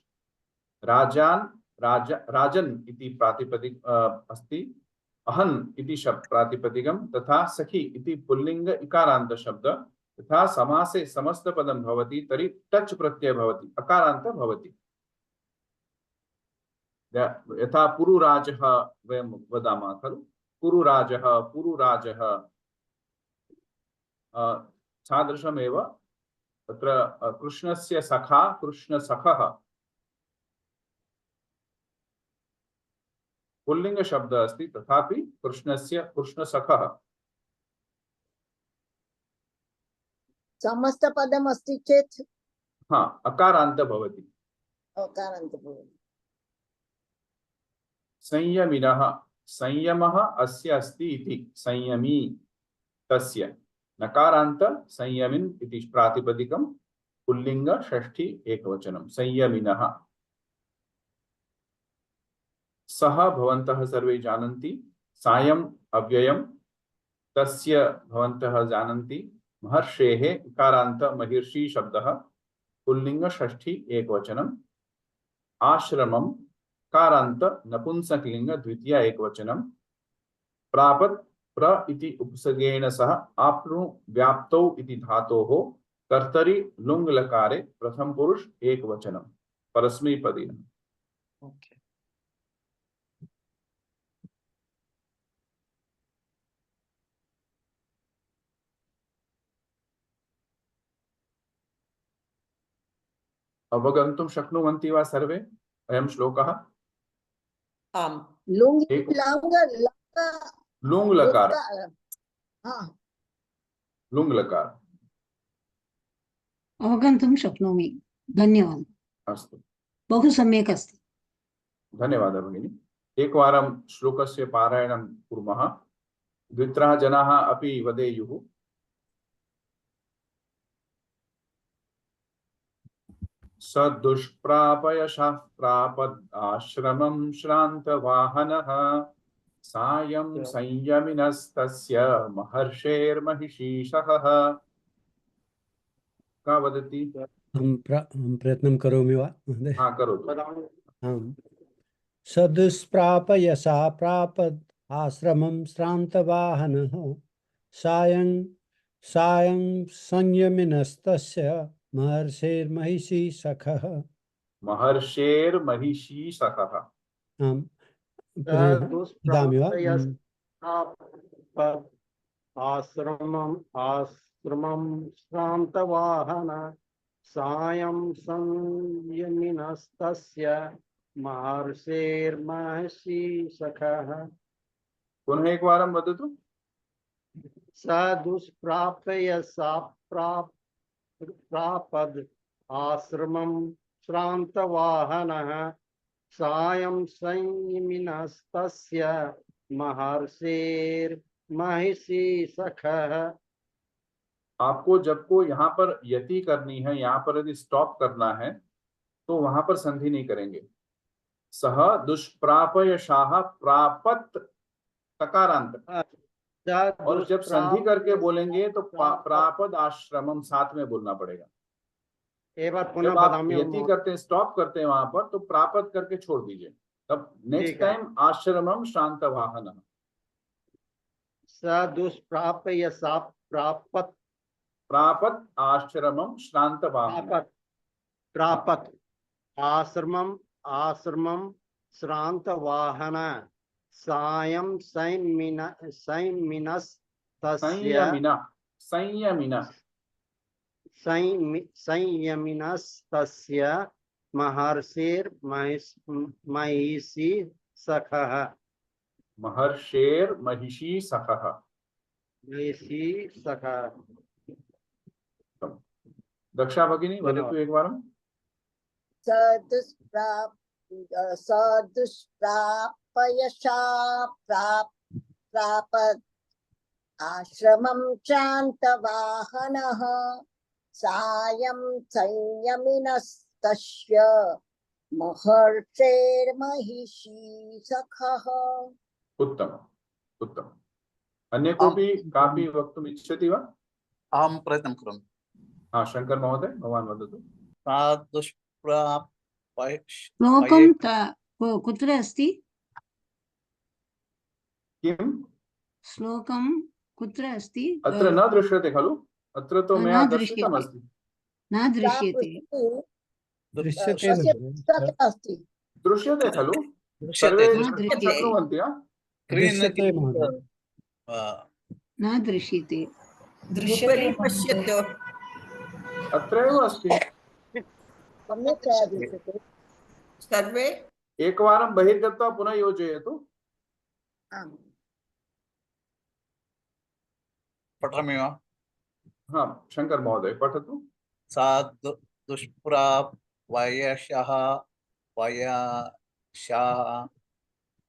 राजान् राजन् इति प्रातिपदिक अस्ति अहन् इति शब्द प्रातिपदिकं तथा सखी इति पुल्लिंग इकारान्त शब्द तथा समासे समस्त पदं भवति तर्हि टच् प्रत्यय भवति अकारान्त भवति यथा पुरुराजः वयं वदामः खलु, पुरुराजः पुरुराजः, तादृशमेव तत्र कृष्णस्य सखा कृष्णसखः पुल्लिंग शब्द अस्ति, तथापि कृष्णस्य कृष्णसखः। समस्तपदम् अस्ति चेत् हाँ, अकारान्त भवति। अकारान्त भवति। संयमिनः, संयमः अस्य अस्ति इति, संयमी तस्य, नकारान्त संयमिन् इति प्रातिपदिकं, पुल्लिंग षष्ठी एकवचनं, संयमिनः। सः भवन्तः सर्वे जानन्ति, सायम् अव्ययम्, तस्य भवन्तः जानन्ति, महर्षेः इकारान्त महिर्षि शब्दः, पुल्लिंग षष्ठी एकवचनम्, आश्रमं कारान्त नपुंसकलिंग द्वितीय एकवचनम्, प्रापत् प्र इति उपसर्गेण सह आप्नु व्याप्तौ इति धातोः कर्तरि लुङ् लकारे प्रथम पुरुष एकवचनम्, परस्मैपदिनम्। Okay. अवगन्तुं शक्नुवन्ति वा सर्वे अयं श्लोकः? लुङ् एक- लङ् लुङ् लकार, हाँ, लुङ् लकार। अवगन्तुं शक्नोमि, धन्यवादः, अस्तु, बहु सम्यक् अस्ति। धन्यवादः भगिनी। एकवारं श्लोकस्य पारायणं कुर्मः, द्वित्रः जनाः अपि वदेयुः। स दुष्प्रापयशः प्रापद् आश्रमं श्रान्तवाहनः, सायं संयमिनस्तस्य महर्षेर्महिषीषः। का वदति? प्रयत्नं करोमि वा महोदय? हाँ, करोतु। आम्। सदुष्प्रापयसा प्रापद् आश्रमं श्रान्तवाहनः, सायं संयमिनस्तस्य महर्षेर्महिषी सखः। महर्षेर्महिषीषः। आम्, पुनः वदामि वा? आश्रमं श्रान्तवाहन, सायं संयमिनस्तस्य महर्षेर्महिषी सखः। पुनः एकवारं वदतु। स दुष्प्रापयसा प्रापद् आश्रमं श्रान्तवाहनः, सायं संयमिनस्तस्य महर्षेर्महिषी सखः। आपको जब को यहाँ पर यति करनी है, यहाँ पर यदि स्टॉप करना है तो वहां पर संधि नहीं करेंगे। सह दुष्प्रापयशाह प्रापत तकारांत, और जब संधि करके बोलेंगे तो प्रापद आश्रमम साथ में बोलना पड़ेगा। एक बार जब पुनः आप बताइए। यति करते हैं, स्टॉप करते हैं वहां पर, तो प्रापत करके छोड़ दीजिए। तब नेक्स्ट ठीक है। टाइम आश्रमम शांत वाहन। स दुष्प्रापयसा प्रापत् प्रापत आश्रमम श्रांत वाहन। प्रापत् आश्रमं श्रांत वाहन, सायं संयमिनस्तस्य महर्षेर्महिषी सखः। महर्षेर्महिषी सखः। महिषी सखः। दक्षा भगिनी वदतु एकवारं। सदुष्प्रापयशा प्रापद् आश्रमं शान्तवाहनः, सायं संयमिनस्तस्य महर्षेर्महिषी सखः। उत्तम उत्तम। अन्य कोऽपि कापि वक्तुम् इच्छति वा? अहं प्रयत्नं करोमि। हाँ, शंकर महोदय, भवान् वदतु। श्लोकं कुत्र अस्ति? किं श्लोकं कुत्र अस्ति? अत्र न दृश्यते खलु? अत्र तु मया दर्शितमस्ति। न दृश्यते। दृश्यते अस्ति। दृश्यते खलु? दृश्यते सर्वे न द्रष्टुं दृश्यते शक्नुवन्ति वा? दृश्यते महोदय। न दृश्यते उपरि पश्यतु अत्रैव अस्ति। सम्यक्तया दृश्यते। सर्वे एकवारं बहिर्गत्वा पुनः योजयतु। आम्। पठामि वा? हाँ, शंकर महोदय पठतु। सा दुष्प्रापयशः वयशाः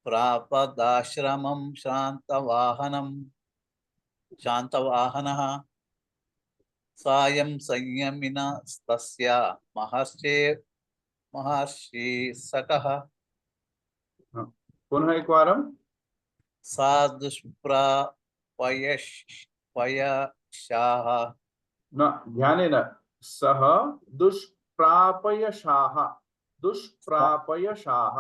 प्रापदाश्रमं शान्तवाहनः सायं संयमिनस्तस्य महर्षिसखः। हाँ, पुनः एकवारं। सा दुष्प्रापयशाः न, ध्यानेन। सः दुष्प्रापयशाः दुष्प्रापयशाः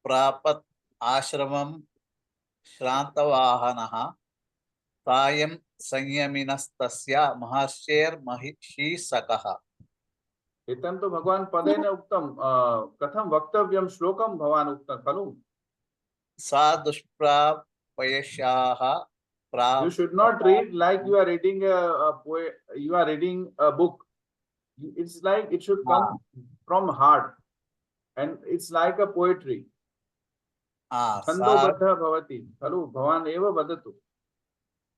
प्रापत् आश्रमं श्रान्तवाहनः सायं संयमिनस्तस्य महर्षेर्महिषीसखः। एतं तु भगवान् पदेन उक्तं। कथं वक्तव्यं श्लोकं भवान् उक्तं खलु? सा दुष्प्रापयशाः You should not read like you are reading you are reading a book. It's like it should come from heart, and it's like a poetry. छन्दोबद्धः भवति खलु? भवान् एव वदतु।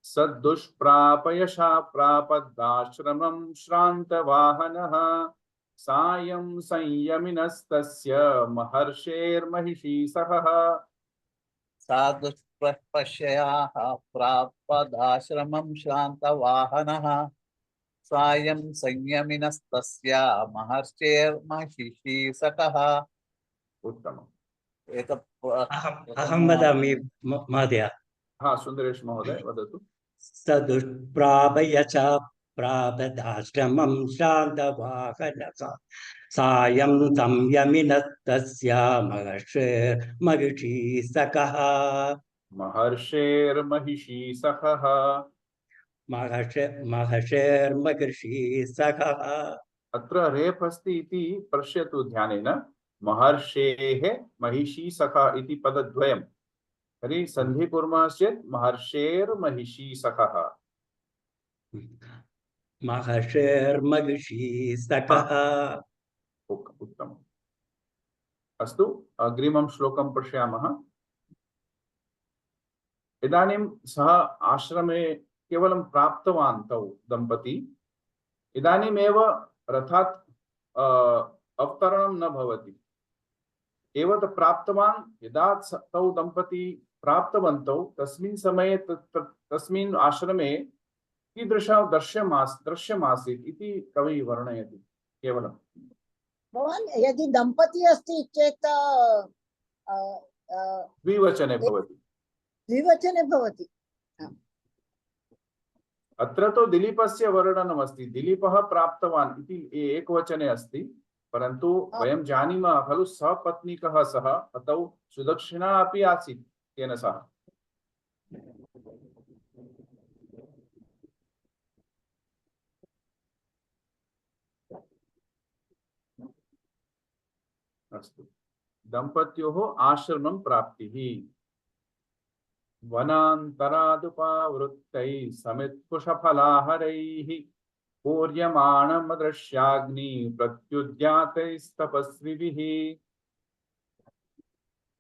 सद्दुष्प्रापयशा प्रापदाश्रमं श्रान्तवाहनः सायं संयमिनस्तस्य महर्षेर्महिषीसखः। सा दुष्प्रापयशाः प्रापदाश्रमं श्रान्तवाहनः सायं संयमिनस्तस्य महर्षेर्महिषीसखः। उत्तमम्। अहं वदामि महोदय। हाँ, सुन्दरेश महोदय वदतु। स दुष्प्रापयच प्रापदाश्रमं श्रान्तवाहनः सायं संयमिनस्तस्य महर्षेर्महिषीसखः। महर्षेर्महिषीसखः। अत्र रेफ अस्ति इति पश्यतु ध्यानेन। महर्षेः महिषीसखः इति पदद्वयम्। तर्हि सन्धि कुर्मः चेत् महर्षेर्महिषीसखः। महर्षेर्महिषीसखः। उत्तमम्। अस्तु, अग्रिमं श्लोकं पश्यामः। इदानीं सः आश्रमे केवलं प्राप्तवान् तौ दम्पती। इदानीमेव रथात् अवतरणं न भवति। एव प्राप्तवान्। यदा तौ दम्पती प्राप्तवन्तौ तस्मिन् समये तस्मिन् आश्रमे कीदृशं दृश्यमासीत् इति कवि वर्णयति केवलं। भवान् यदि दम्पती अस्ति चेत् द्विवचने भवति। द्विवचने भवति। अत्र तु दिलीपस्य वर्णनमस्ति। दिलीपः प्राप्तवान् इति एकवचने अस्ति, परन्तु वयं जानीमः खलु सपत्नीकः सः, अतौ सुदक्षिणा अपि आसीत् तेन सह। अस्तु, दम्पत्योः आश्रमं प्राप्तिः। वनान्तरादुपावृत्तैः समित्कुशफलाहरैः पूर्यमाणमदृश्याग्नि प्रत्युद्यातैस्तपस्विभिः।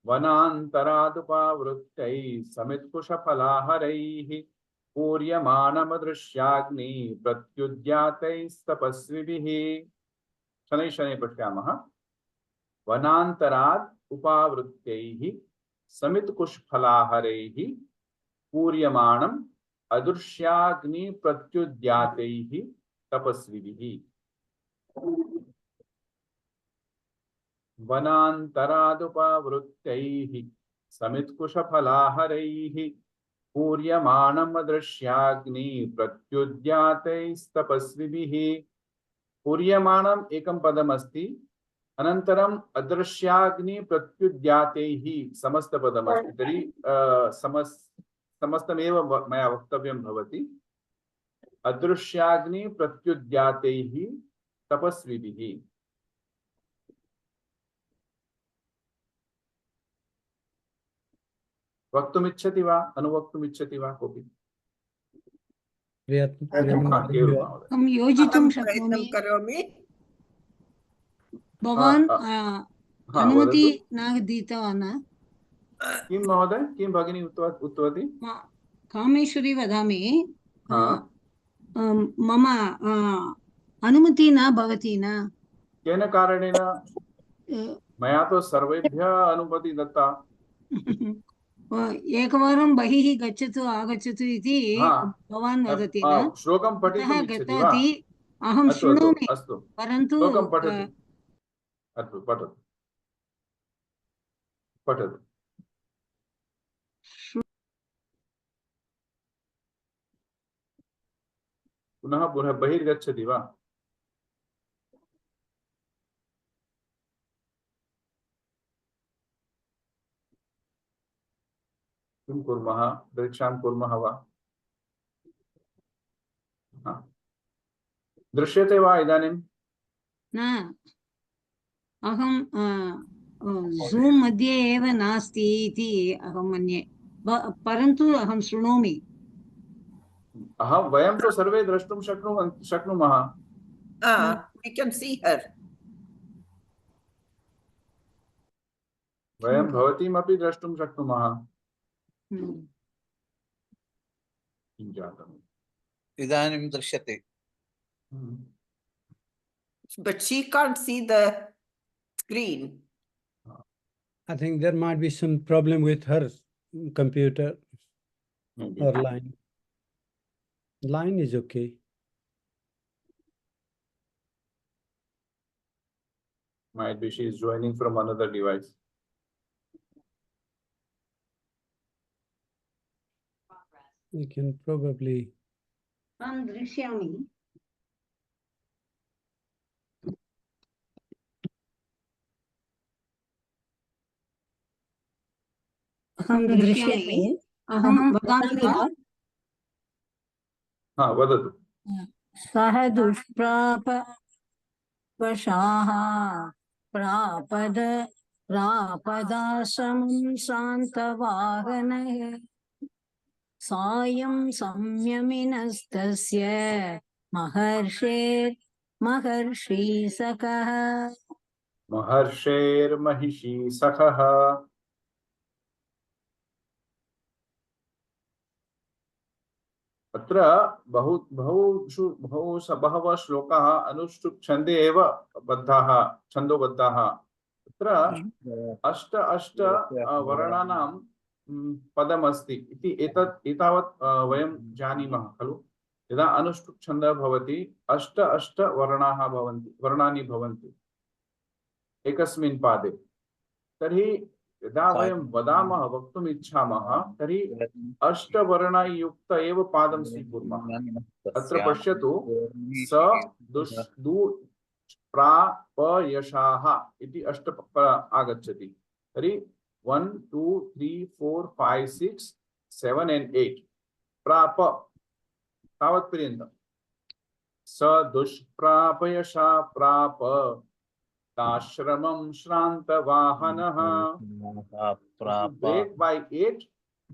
वनान्तरादुपावृत्तैः समित्कुशफलाहरैः पूर्यमाणमदृश्याग्नि प्रत्युद्यातैस्तपस्विभिः। शनैः शनैः पश्यामः। वनान्तरात् उपावृत्तैः समित्कुशफलाहरैः पूर्यमाणम् अदृश्याग्नि प्रत्युद्यातैः तपस्विभिः। वनान्तरादुपावृत्तैः समित्कुशफलाहरैः पूर्यमाणम् अदृश्याग्नि प्रत्युद्यातैस्तपस्विभिः। पूर्यमाणम् एकं पदमस्ति, अनन्तरम् अदृश्याग्नि प्रत्युद्यातैः समस्तपदमस्ति। तर्हि समस्तमेव मया वक्तव्यं भवति। अदृश्याग्नि प्रत्युद्यातैः तपस्विभिः। वक्तुमिच्छति वा अनुवक्तुमिच्छति वा कोऽपि? हाँ, केवल महोदय। अहं योजितुं अहं शक्नोमि। प्रयत्नं करोमि। भवान् हाँ, अनुमति वदतु। न दीतवान्। किं महोदय, किं भगिनी उक्तवती? कामेश्वरी वदामि। हाँ। मम अनुमति न भवति न। केन कारणेन? मया तो सर्वेभ्यः अनुमति दत्ता। एकवारं बहिः गच्छतु आगच्छतु इति भवान् वदति न। श्लोकं पठितुम् इच्छति वा? गतवती अहं अस्तु शृणोमि अस्तु, परन्तु श्लोकं पठतु। अस्तु, पठतु पठतु। पुनः पुनः बहिर्गच्छति वा? किं कुर्मः? परीक्षां कुर्मः वा? दृश्यते वा इदानीं? न, अहं ज़ूम् मध्ये एव नास्ति इति अहं मन्ये, परन्तु अहं शृणोमि। वयं तो सर्वे द्रष्टुं शक्नुमः। We can see her. वयं भवतीमपि द्रष्टुं शक्नुमः। किं जातम्? इदानीं दृश्यते। But she can't see the screen. I think there might be some problem with her computer or line. Line is okay. Might be she is joining from another device. You can probably. अहं दृश्यामि। अहं दृश्यामि। अहं वदामि वा? हाँ, वदतु। सः दुष्प्राप वशाः प्रापद प्रापदाश्रमं शान्तवाहनः सायं संयमिनस्तस्य महर्षिसखः महर्षेर्महिषी सखः। अत्र बहवः श्लोकाः अनुष्टुप् छन्दे एव बद्धाः, छन्दोबद्धाः। अत्र अष्ट वर्णानां पदमस्ति इति एतावत् वयं जानीमः खलु। यदा अनुष्टुप् छन्दः भवति अष्ट वर्णानि भवन्ति एकस्मिन् पादे। तर्हि यदा वयं वदामः, वक्तुम् इच्छामः, तर्हि अष्टवर्णयुक्त एव पादं स्वीकुर्मः। अत्र पश्यतु, स दुष्प्रापयशाः इति अष्ट आगच्छति। तर्हि 1 2 3 4 5 6 7 and 8 प्राप तावत्पर्यन्तं। स दुष्प्रापयशा प्राप आश्रमं श्रान्तवाहनः। Break by 8,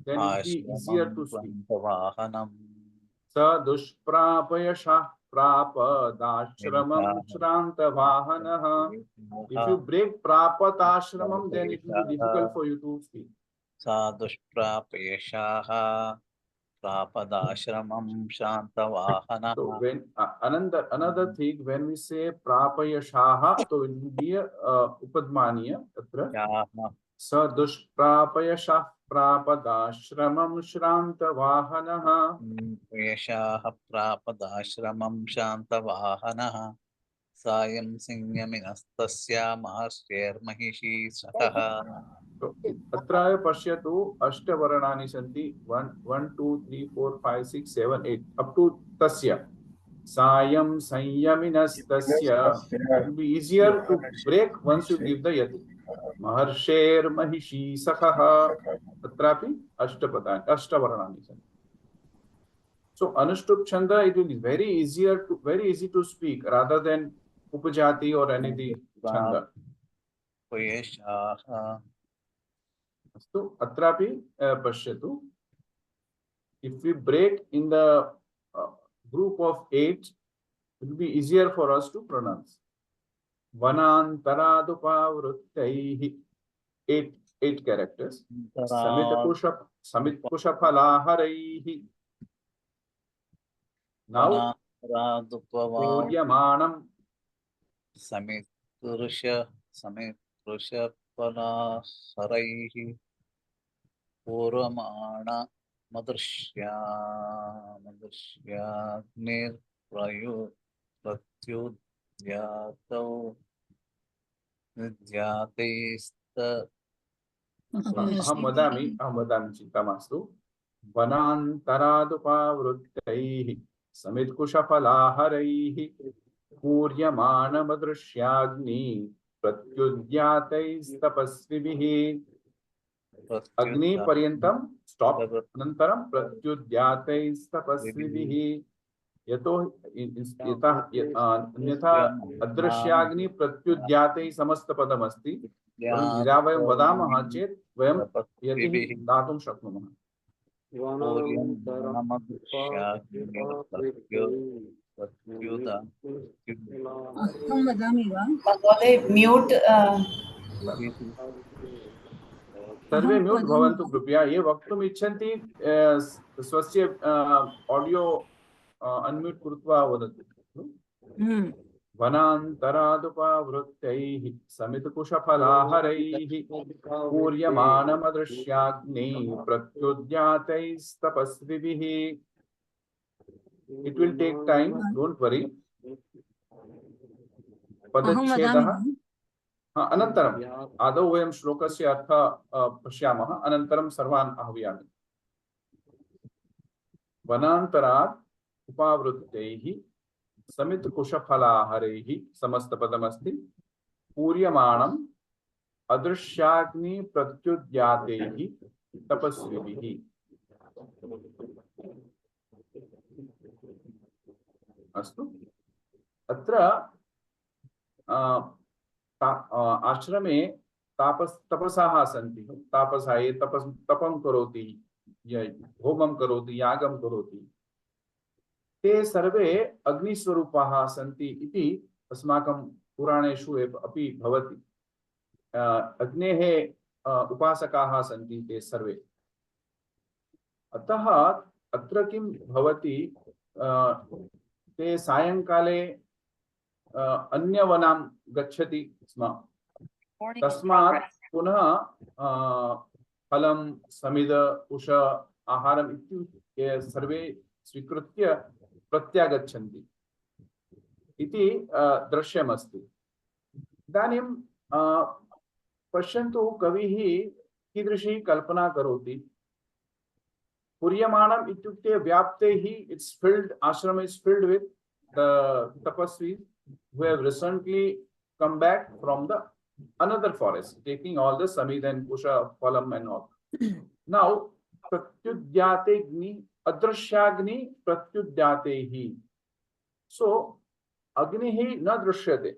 then it will be easier to speak. स दुष्प्रापयशः प्रापदाश्रमं श्रान्तवाहनः. If you break प्रापदाश्रमं, then it will be difficult for you to speak. सा दुष्प्रापयशाः प्रापदाश्रमं शान्तवाहनः. So when another thing, when we say prapayashaha, so it will be upadmaniya tatra. Sa dushprapayashah prapadashramam shrantavahanah. यशाः प्रापदाश्रमं शान्तवाहनः सायं संयमिनस्तस्य महर्षेर्महिषी सखः. अत्र पश्यतु, अष्टवर्णानि सन्ति। 1 2 3 4 5 6 7 8 up to tasya. Sayam संयमिनस्तस्य. It will be easier to break once you give the yati. महर्षेर महिषी सखः. अत्रापि अष्टवर्णानि सन्ति. So anushtup chanda, it will be very easy to speak rather than उपजाति और अनिति छंद। प्रापयशाः अस्तु अत्रापि पश्यतु, if we break in the group of 8, it will be easier for us to pronounce. Vanantaradupavrutaihi, 8 characters. Samitkushaphalaharaihi. Now Puryamanam समित्पुरुषफलाहरैः पूर्वमाण प्रत्युद्यातौ निद्यातैस्त अहं वदामि चिन्ता मास्तु। वनान्तरादुपावृत्तैः समित्कुशफलाहरैः पूर्यमाणमदृश्याग्नि प्रत्युद्यातैस्तपस्विभिः। अग्नि पर्यन्तं स्टॉप, अनन्तरं प्रत्युद्यातैस्तपस्विभिः। अन्यथा अदृश्याग्नि प्रत्युद्यातैः समस्तपदमस्ति। यदा वयं वदामः चेत् वयं यतिः दातुं शक्नुमः। अहं वदामि वा? महोदय म्यूट् सर्वे म्यूट् भवन्तु कृपया। ये वक्तुम् इच्छन्ति स्वस्य ऑडियो अनम्यूट् कृत्वा वदतु। वनान्तरादुपावृत्तैः समित्कुशफलाहरैः पूर्यमाणमदृश्याग्नि प्रत्युद्यातैस्तपस्विभिः। It will take time, don't worry. पदच्छेदः अनन्तरम् आदौ वयं श्लोकस्य अर्थः पश्यामः, अनन्तरं सर्वान् आह्वयामि। वनान्तरात् उपावृत्तैः समित्कुशफलाहरैः समस्तपदमस्ति। पूर्यमाणम् अदृश्याग्नि प्रत्युद्यातैः तपस्विभिः। अस्तु, अत्र आश्रमे तपसाः सन्ति। तापसः ये तपं करोति, होमं करोति, यागं करोति, ते सर्वे अग्निस्वरूपाः सन्ति इति अस्माकं पुराणेषु अपि भवति। अग्नेः उपासकाः सन्ति ते सर्वे। अतः अत्र किं भवति, ते सायंकाले अन्यवनां गच्छति स्म। तस्मात् पुनः फलं, समिद, उष, आहारम् इत्युक्ते सर्वे स्वीकृत्य प्रत्यागच्छन्ति इति दृश्यमस्ति। इदानीं पश्यन्तु, कविः कीदृशी कल्पना करोति। पूर्यमाणम् इत्युक्ते व्याप्तैः, it's filled, ashram is filled with the tapasvis who have recently come back from the another forest, taking all the samid and kusha, phalam and all. Now, pratyudyate adrishyagni pratyudyatehi. So, agnihi na drishyate.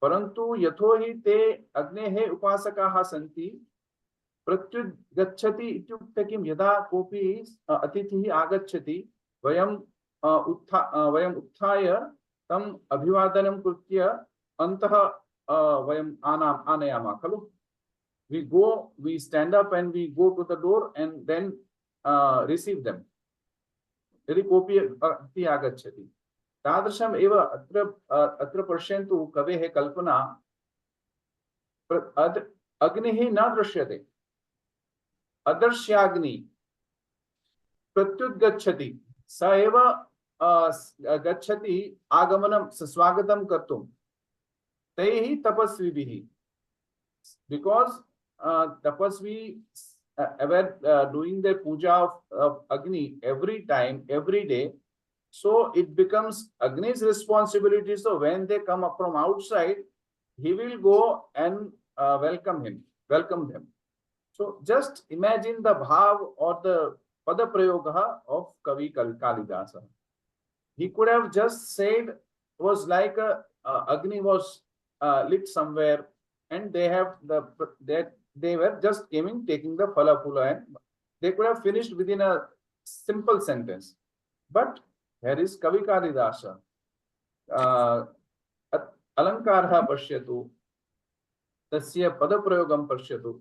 Parantu yathohi te agnehe upasakaha santi. प्रत्युद्गच्छति इत्युक्ते किं, यदा कोऽपि अतिथिः आगच्छति वयं उत्थाय तम् अभिवादनं कृत्य अन्तः वयं आनयामः खलु। we stand up and we go to the door and then receive them. यदि कोऽपि अतिथि आगच्छति तादृशम् एव अत्र पश्यन्तु, कवेः कल्पना। अग्निः न दृश्यते, अदर्श्याग्नि प्रत्युद्गच्छति, स एव गच्छति आगमनं स्वागतं कर्तुं तैः तपस्विभिः। Because tapasvi were doing their puja of Agni every time, every day, so it becomes Agni's responsibility. So when they come up from outside, he will go and welcome them. So just imagine the bhav or the pada prayoga of Kavi Kalidasa. He could have just said, was like Agni was lit somewhere, and they were just taking the phala phula, and they could have finished within a simple sentence. But here is Kavi Kalidasa. Alankarah pashyatu, tasya padaprayogam pashyatu,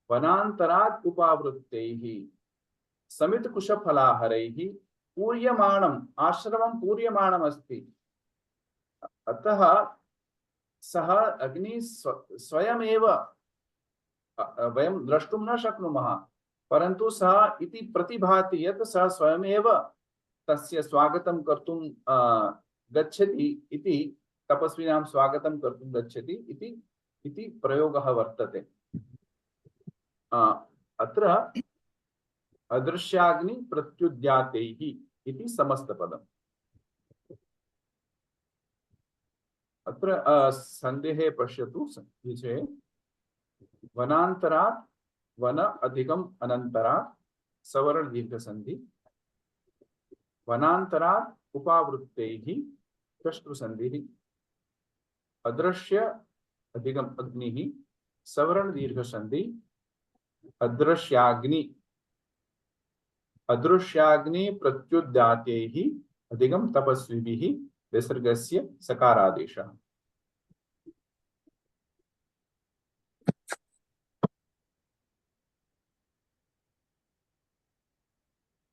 vanantarat upavrutteihi, samit kusha phalaharaihi, पूर्यमाणम आश्रमम पूर्यमाणम अस्ति, अतः सः अग्नि स्वयमेव वयं द्रष्टुं न शक्नुमः, परन्तु सः इति प्रतिभाति यत् सः स्वयमेव तस्य स्वागतं कर्तुं गच्छति इति, तपस्विनां स्वागतं कर्तुं गच्छति इति प्रयोगः वर्तते। अत्र अदृश्याग्नि प्रत्युद्यातैः इति समस्तपदम्। अत्र सन्देहे पश्यतु विषये वनान्तरात् वन अधिकम् अनन्तरात् सवर्ण दीर्घसन्धि, वनान्तरात् उपावृत्तैः षष्ठ्रुसन्धिः, अदृश्य अधिकम् अग्निः सवर्ण दीर्घसन्धि, अदृश्याग्नि प्रत्युद्यातैः अधिकं तपस्विभिः विसर्गस्य सकारादेशः।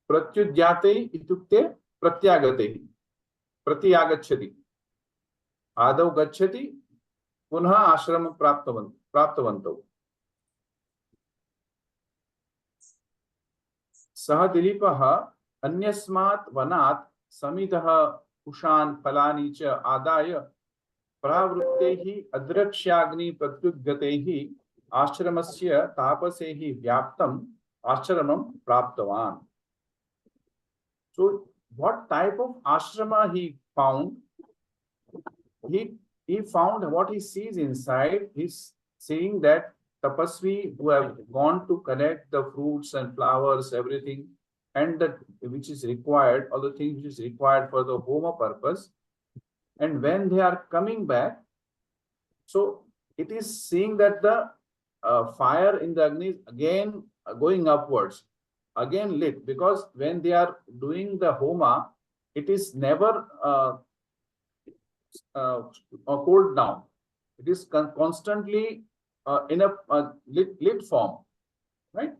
प्रत्युद्याते इत्युक्ते प्रत्यागते, प्रत्यागच्छति, आदौ गच्छति पुनः आश्रम प्राप्तवन्तौ। सः दिलीपः अन्यस्मात् वनात् समिधः कुशान् फलानि च आदाय प्रावृत्तैः अदृक्ष्याग्नि प्रत्युद्गतैः आश्रमस्य तापसैः व्याप्तम् आश्रमं प्राप्तवान्। So what type of ashrama he found? He found what he sees inside. He's seeing that tapasvi who have gone to collect the fruits and flowers, everything, and that which is required, all the things which is required for the homa purpose. And when they are coming back, so it is seeing that the fire in the Agni is again going upwards, again lit, because when they are doing the homa, it is never cooled down. It is constantly in a lit form, right?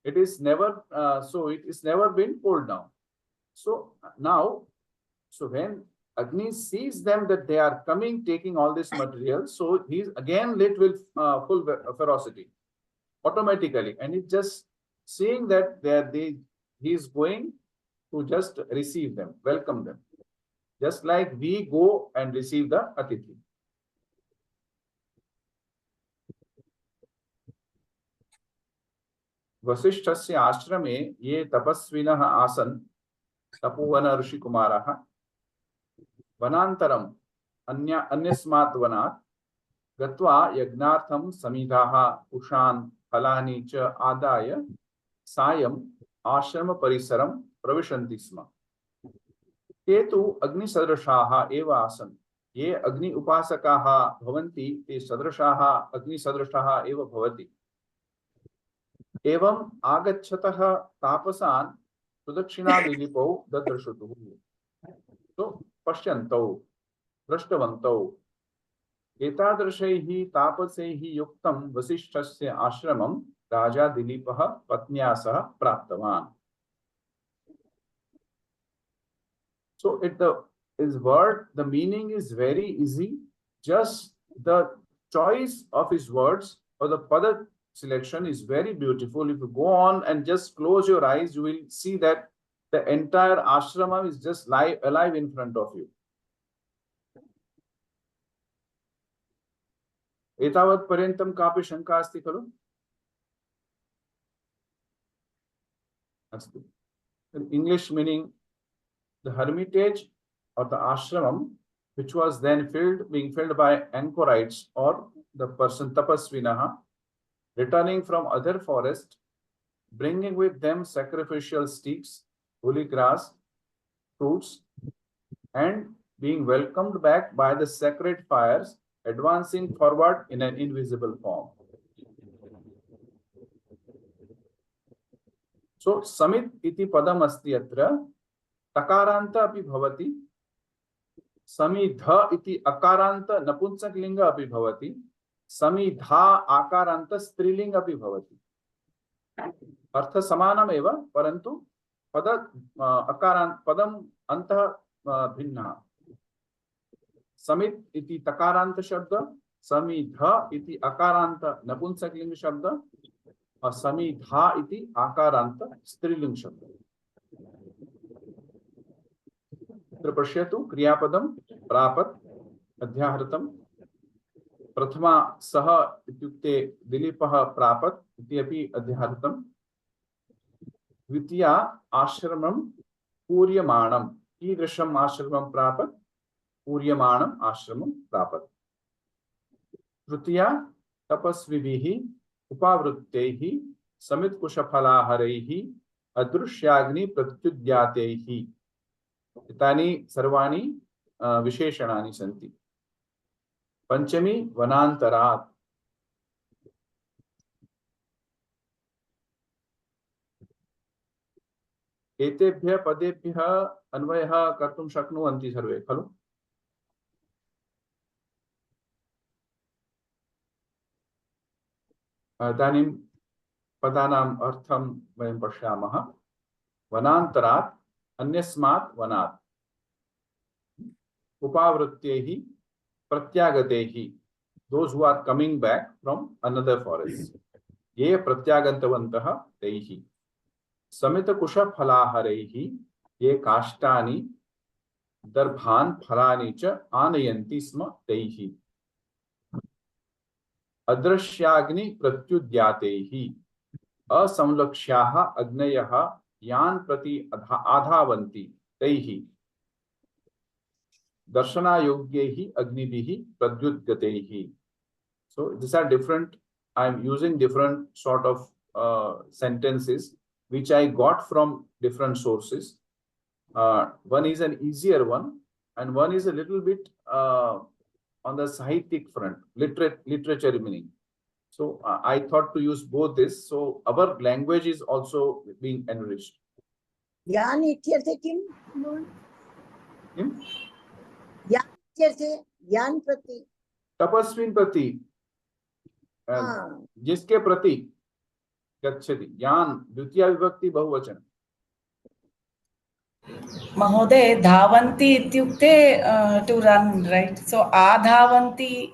It is never so it is never been pulled down. So now, so when Agni sees them that they are coming, taking all this material, so he's again lit with full ferocity automatically, and it's just seeing that he is going to just receive them, welcome them, just like we go and receive the Atithi. वसिष्ठस्य आश्रमे ये तपस्विनः आसन् तपोवन ऋषिकुमारः वनान्तरम् अन्यस्मात् वनात् गत्वा यज्ञार्थं समिधाः कुशान् फलानि च आदाय सायं आश्रम परिसरं प्रविशन्ति स्म। ते तु अग्निसदृशाः एव आसन्। ये अग्नि उपासकाः भवन्ति ते सदृशाः अग्निसदृशाः एव भवति। एवं आगच्छतः तापसान् सुदक्षिणादिलीपौ ददर्शुः। तो पश्यन्तौ दृष्टवन्तौ एतादृशैः तापसैः युक्तं वसिष्ठस्य आश्रमं राजा दिलीपः पत्न्या सह प्राप्तवान्। So his word, the meaning is very easy. Just the choice of his words or the pada selection is very beautiful. If you go on and just close your eyes, you will see that the entire ashrama is just alive in front of you. एतावत् पर्यन्तं कापि शङ्का अस्ति खलु? अस्तु. In English meaning, the hermitage or the ashramam, which was then being filled by anchorites or the person tapasvinaha, returning from other forest, bringing with them sacrificial sticks, holy grass, fruits, and being welcomed back by the sacred fires, advancing forward in an invisible form. So samit iti padam asti atra, takaranta api bhavati, samidha iti akaranta napunsaklinga api bhavati, samidha akaranta strilinga api bhavati. अर्थ समानमेव परंतु पद अकारांत पदम अंतः भिन्नः. समित इति तकारांत शब्द, समिध इति अकारांत नपुंसकलिंग शब्द और समिधा इति आकारांत स्त्रीलिंग शब्द. अत्र पश्यतु क्रियापदं प्रापत् अध्याहृतं. प्रथमा सह इत्युक्ते दिलीपः प्रापत् इति अपि अध्याहृतं. द्वितीया आश्रमं पूर्यमाणं. कीदृशम् आश्रमं प्रापत्? पूर्यमाणम् आश्रमं प्रापत्. तृतीया तपस्विभिः उपावृत्तैः समित्कुशफलाहारैः अदृश्याग्नि प्रत्युद्यातैः. एतानि सर्वाणि विशेषणानि सन्ति. पंचमी वनान्तरात्. एतेभ्यः पदेभ्यः अन्वयः कर्तुं शक्नुवन्ति सर्वे खलु? इदानीं पदानाम् अर्थं वयं पश्यामः. वनान्तरात्, अन्यस्मात् वनात्, उपावृत्तैः, प्रत्यागतैः, those who are coming back from another forest, ये प्रत्यागतवन्तः तैः. समितकुशफलाहारैः, ये काष्ठानि दर्भान् फलानि च आनयन्ति स्म तैः. अदृश्याग्नि प्रत्युद्यातैः, असंलक्ष्याः अग्नयः यान् प्रति आधावन्ति तैः. दर्शनायोग्यैः अग्निभिः प्रद्युद्गतैः. So these are different. I am using different sort of sentences which I got from different sources. One is an easier one, and one is a little bit on the Sahityik front, literature meaning. So I thought to use both this. So our language is also being enriched. यान इत्यर्थे किम? यान इत्यर्थे यान प्रति. तपस्विन प्रति, जिसके प्रति गच्छति. यान द्वितीया विभक्ति बहुवचन. महोदय धावन्ति इत्युक्ते to run, right? So adhavanti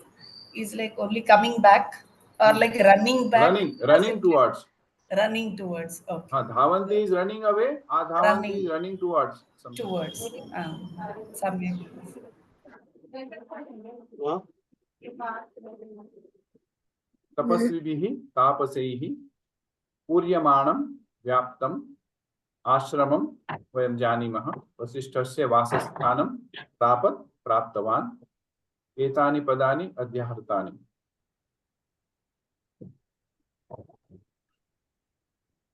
is like only coming back or like running back. Running towards. Running towards. Okay. Dhavanti is running away. Adhavanti is running towards. Towards. Samyak. तपस्विभिः तापसैः पूर्यमाणं व्याप्तम् आश्रमं वयं जानीमः. वसिष्ठस्य वासस्थानं प्रापत् प्राप्तवान्. एतानि पदानि अध्याहृतानि.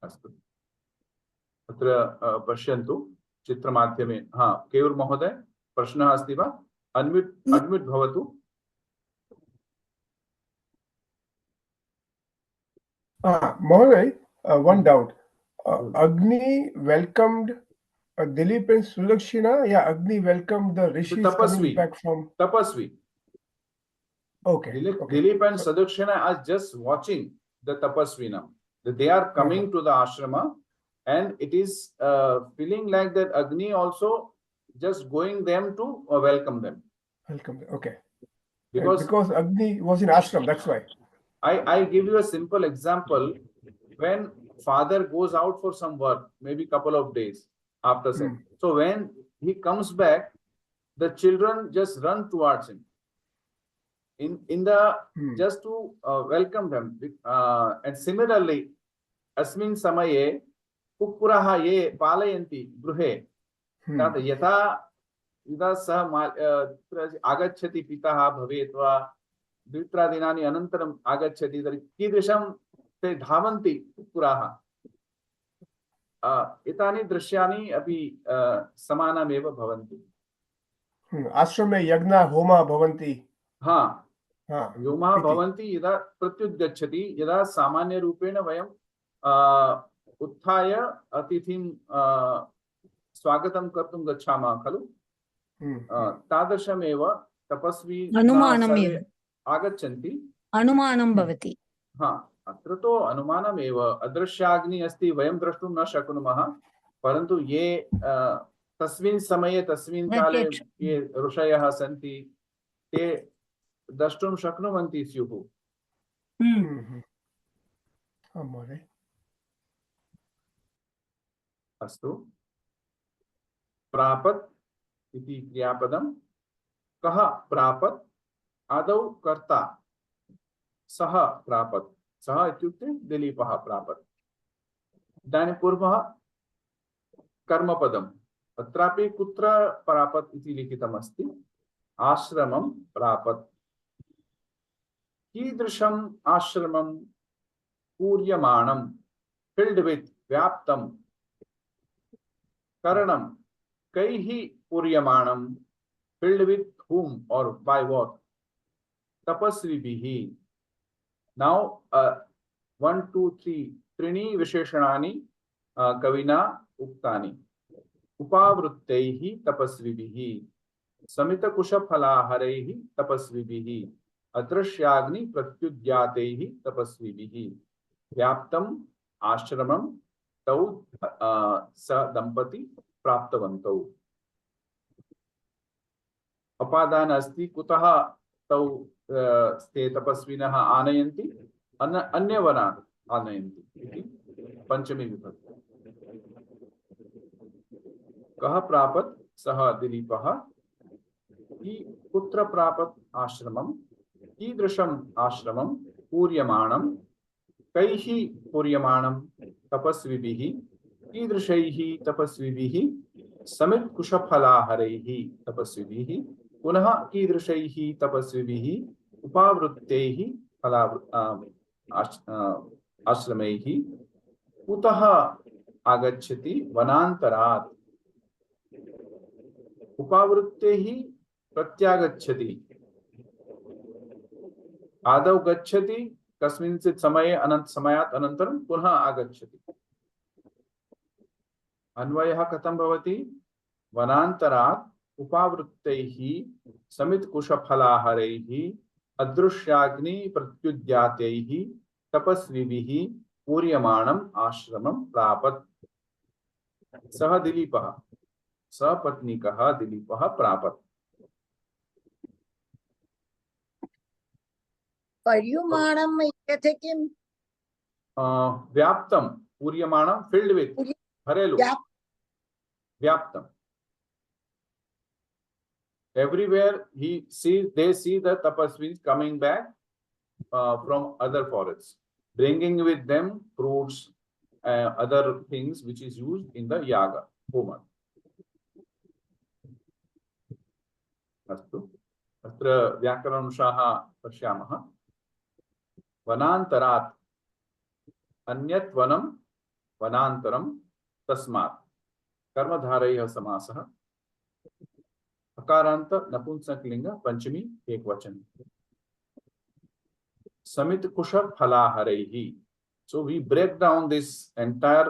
अस्तु, अत्र पश्यन्तु चित्रमाध्यमे. केयूर महोदय, प्रश्नः अस्ति वा? अनम्यूट भवतु. Mohanai, one doubt. Agni welcomed Dilip and Sulakshina. Yeah, Agni welcomed the rishis coming back from Tapasvi. Okay. Dilip and Sadakshina are just watching the Tapasvi now. They are coming to the ashrama, and it is feeling like that Agni also just going them to welcome them. Welcome them. Okay. Because Agni was in ashram, that's why. I give you a simple example. When father goes out for some work, maybe couple of days after that. So when he comes back, the children just run towards him in the just to welcome them. And similarly, asmin samaye kukuraha ye palayanti gruhe. Yatha यदा सः आगच्छति पितः भवेत् वा द्वित्रादिनानि अनन्तरम् आगच्छति तर्हि कीदृशं ते धावन्ति कुक्कुराः. एतानि दृश्यानि अपि समानमेव भवन्ति. आश्रमे यज्ञ होमा भवन्ति। हाँ, हाँ, व्योमः इति। भवन्ति यदा प्रत्युद्गच्छति, यदा सामान्य रूपेण वयं उत्थाय अतिथिं स्वागतं कर्तुं गच्छामः खलु, तादृशमेव तपस्वी अनुमानमेव। सर्वे आगच्छन्ति। अनुमानं भवति। हाँ, अत्र तो अनुमानमेव, अदृश्याग्नि अस्ति, वयं द्रष्टुं न शक्नुमः, परन्तु ये तस्मिन् समये तस्मिन् काले ये ऋषयः सन्ति ते द्रष्टुं शक्नुवन्ति स्युः। आं महोदय। अस्तु, प्रापत् इति क्रियापदं। कः प्रापत्? आदौ कर्ता सः प्रापत्। सः इत्युक्ते दिलीपः प्रापत्। इदानीं पूर्वः कर्मपदम्, अत्रापि कुत्र प्रापत् इति लिखितमस्ति? आश्रमं प्रापत्। कीदृशम् आश्रमं? पूर्यमाणं, फिल्ड विथ, व्याप्तं। करणं, कैः पूर्यमाणं? Filled with whom or by what? तपस्विभिः। Now 1 2 3 त्रीणि विशेषणानि कविना उक्तानि। उपावृत्तैः तपस्विभिः, समितकुशफलाहारैः तपस्विभिः, अदृश्याग्नि प्रत्युद्यातैः तपस्विभिः, व्याप्तम् आश्रमं तौ स दंपती प्राप्तवन्तौ। अपादान अस्ति, कुतः तौ ते तपस्विनः आनयन्ति? अन्यवनात् आनयन्ति इति पंचमी विभक्ति। कः प्रापत्? सः दिलीपः। कुत्र प्रापत्? आश्रमं। कीदृशम् आश्रमं? पूर्यमाणं। कैः पूर्यमाणं? तपस्विभिः। कीदृशैः तपस्विभिः? समित्कुशफलाहारैः तपस्विभिः। पुनः कीदृशैः तपस्विभिः? उपावृत्तैः आश्रमैः। कुतः आगच्छति? वनान्तरात्। उपावृत्तैः प्रत्यागच्छति। आदौ गच्छति, कस्मिंश्चित् समये समयात् अनन्तरं पुनः आगच्छति। अन्वयः कथं भवति? वनान्तरात् उपावृत्तैः समित्कुशफलाहारैः अदृश्याग्नि प्रत्युद्यातैः तपस्विभिः पूर्यमाणम् आश्रमं प्रापत्। सः दिलीपः, सपत्नीकः दिलीपः प्रापत्। पर्युमाणम् इत्यर्थे किं? व्याप्तं, पूर्यमाणं, फिल्ड विथ, भरेलु, व्याप्तं। Everywhere they see the tapasvis coming back from other forests, bringing with them fruits, other things which is used in the yaga, homa. अस्तु, अत्र व्याकरणांशाः पश्यामः। वनान्तरात्, अन्यत् वनं, वनान्तरं, तस्मात्। कर्मधारयः समासः। अकारांत नपुंसकलिंग पंचमी एकवचन। समितकुश फलाहारैः। So we break down this entire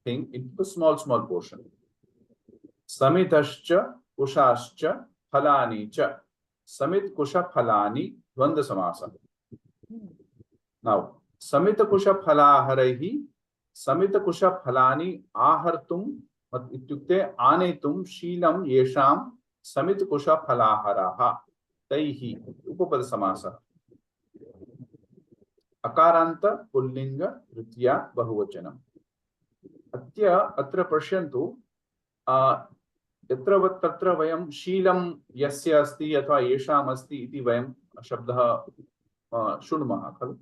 thing into small portion. समितश्च कुशाश्च फलानि च। समितकुश फलानि द्वंद्व समासः। Now समितकुश फलाहारैः, समितकुश फलानि आहर्तुम् इत्युक्ते आनेतुं शीलं येषां समितकुश फलाहाराः तैः उपपद समासः। अकारांत पुल्लिंग तृतीया बहुवचनम्। अत्र पश्यन्तु, यत्र तत्र वयं शीलं यस्य अस्ति अथवा येषाम् अस्ति इति वयं शब्दः शृणुमः खलु।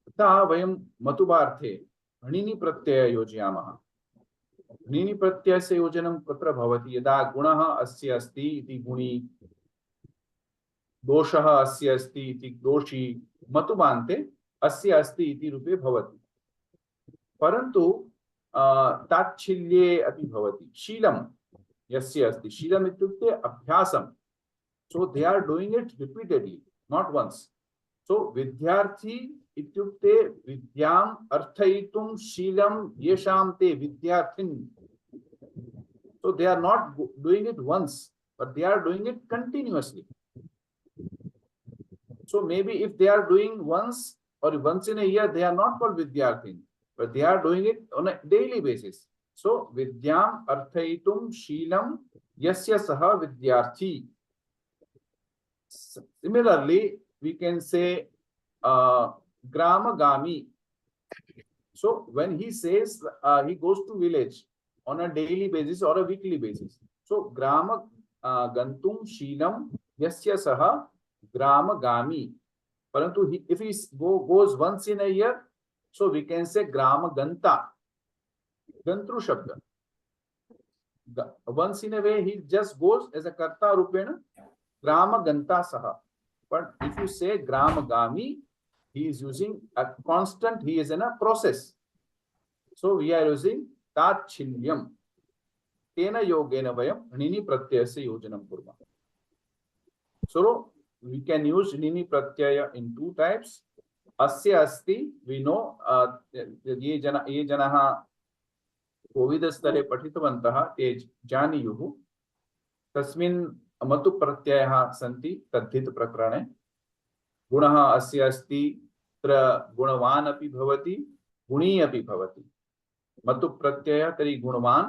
तथा वयं मतुबार्थे णिनि प्रत्यय योजयामः। णिनि प्रत्ययस्य योजनं कुत्र भवति? यदा गुणः अस्य अस्ति इति गुणी, दोषः अस्य अस्ति इति दोषी, मतुबान्ते अस्य अस्ति इति रूपे भवति। परन्तु ताच्छील्ये अपि भवति। शीलं यस्य अस्ति शीलम इत्युक्ते अभ्यासम so they are doing it repeatedly not once so vidyarthi इत्युक्ते विद्याम अर्थयितुं शीलम येषां ते विद्यार्थिन so they are not doing it once but they are doing it continuously so maybe if they are doing once or once in a year they are not called vidyarthin but they are doing it on a daily basis so vidyam arthayitum sheelam yasya saha vidyarthi. Similarly we can say gramagami. So when he says he goes to village on a daily basis or a weekly basis so grama gantum sheelam yasya saha gramagami parantu if he goes once in a year so we can say gramaganta gantru shabda once in a way he just goes as a karta rupena gramaganta saha but if you say gramagami he is using a constant he is in a process so we are using ताच्छिल्यम तेन योगेन वयम णिनि प्रत्ययस्य योजनं कुर्मः so we can use णिनि Pratyaya in two types अस्य अस्ति we know ये जनाः कोविद स्तरे पठितवन्तः ते जानीयुः तस्मिन् मतु प्रत्ययः सन्ति तद्धित प्रकरणे गुणः अस्य अस्ति तत्र गुणवान् अपि भवति गुणी अपि भवति मतु प्रत्यय तर्हि गुणवान्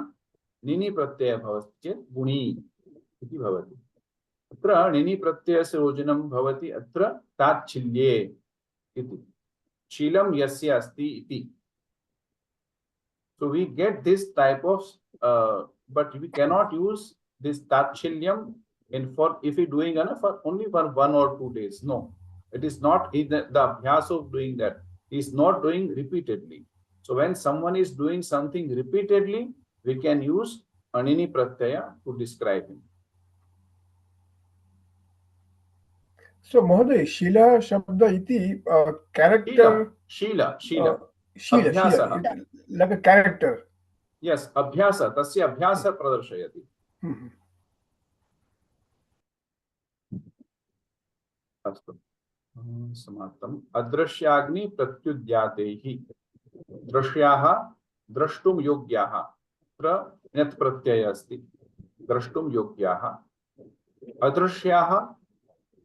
णिनि प्रत्यय भवति चेत् गुणी इति भवति अत्र णिनि प्रत्ययस्य योजनं भवति अत्र ताच्छिल्ये इति शीलं यस्य अस्ति इति so we get this type of but we cannot use this tatshilyam in for if we doing for only for 1 or 2 days no it is not the abhyas of doing that he is not doing repeatedly. So when someone is doing something repeatedly, we can use anini pratyaya to describe him. So Mahoday, Shila Shabda iti character. Shila. Shila. Like a character. Yes, abhyasa. Tasya abhyasa pradarshayati. Astu. Samattam. Adrashyagni pratyudyatehi. द्रश्याः द्रष्टुं योग्याः अत्र ण्यत् प्रत्ययः अस्ति द्रष्टुं योग्याः अदृश्याः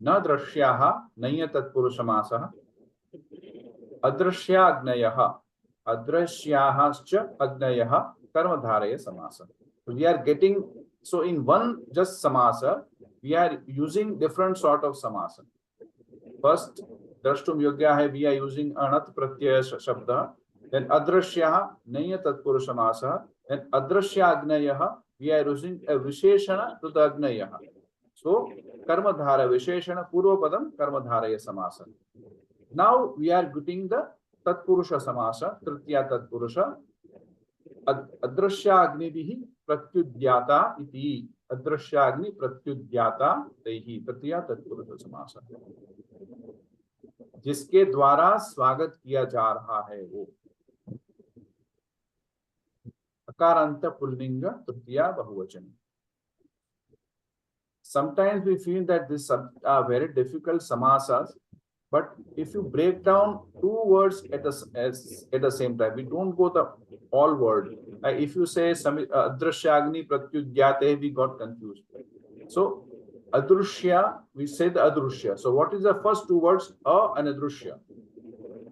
न दृश्याः नञ् तत्पुरुषमासः अदृश्याग्नयः अदृश्याश्च अग्नयः कर्मधारय समासः we are getting so in one just samasa we are using different sort of samasa first drashtum yogyah we are using anat pratyaya shabda then adrashyah naya tatpurushamasa then adrashya agnayah we are using a visheshana to the agnayah so karmadhara visheshana purvapadam karmadharaya samasa now we are getting the tatpurusha samasa tritiya tatpurusha अदृश्याग्निभिः प्रत्युद्याता इति अदृश्याग्नि प्रत्युद्याता तैहि तृतीया तत्पुरुष समास जिसके द्वारा स्वागत किया जा रहा है वो अकारांत पुल्लिंग तृतीया बहुवचन. Sometimes we feel that this are very difficult samasas, but if you break down two words at the same time, we don't go the all word. If you say adrushyagni pratyudyate, we got confused. So adrushya, we say the adrushya. So what is the first two words? A and adrushya.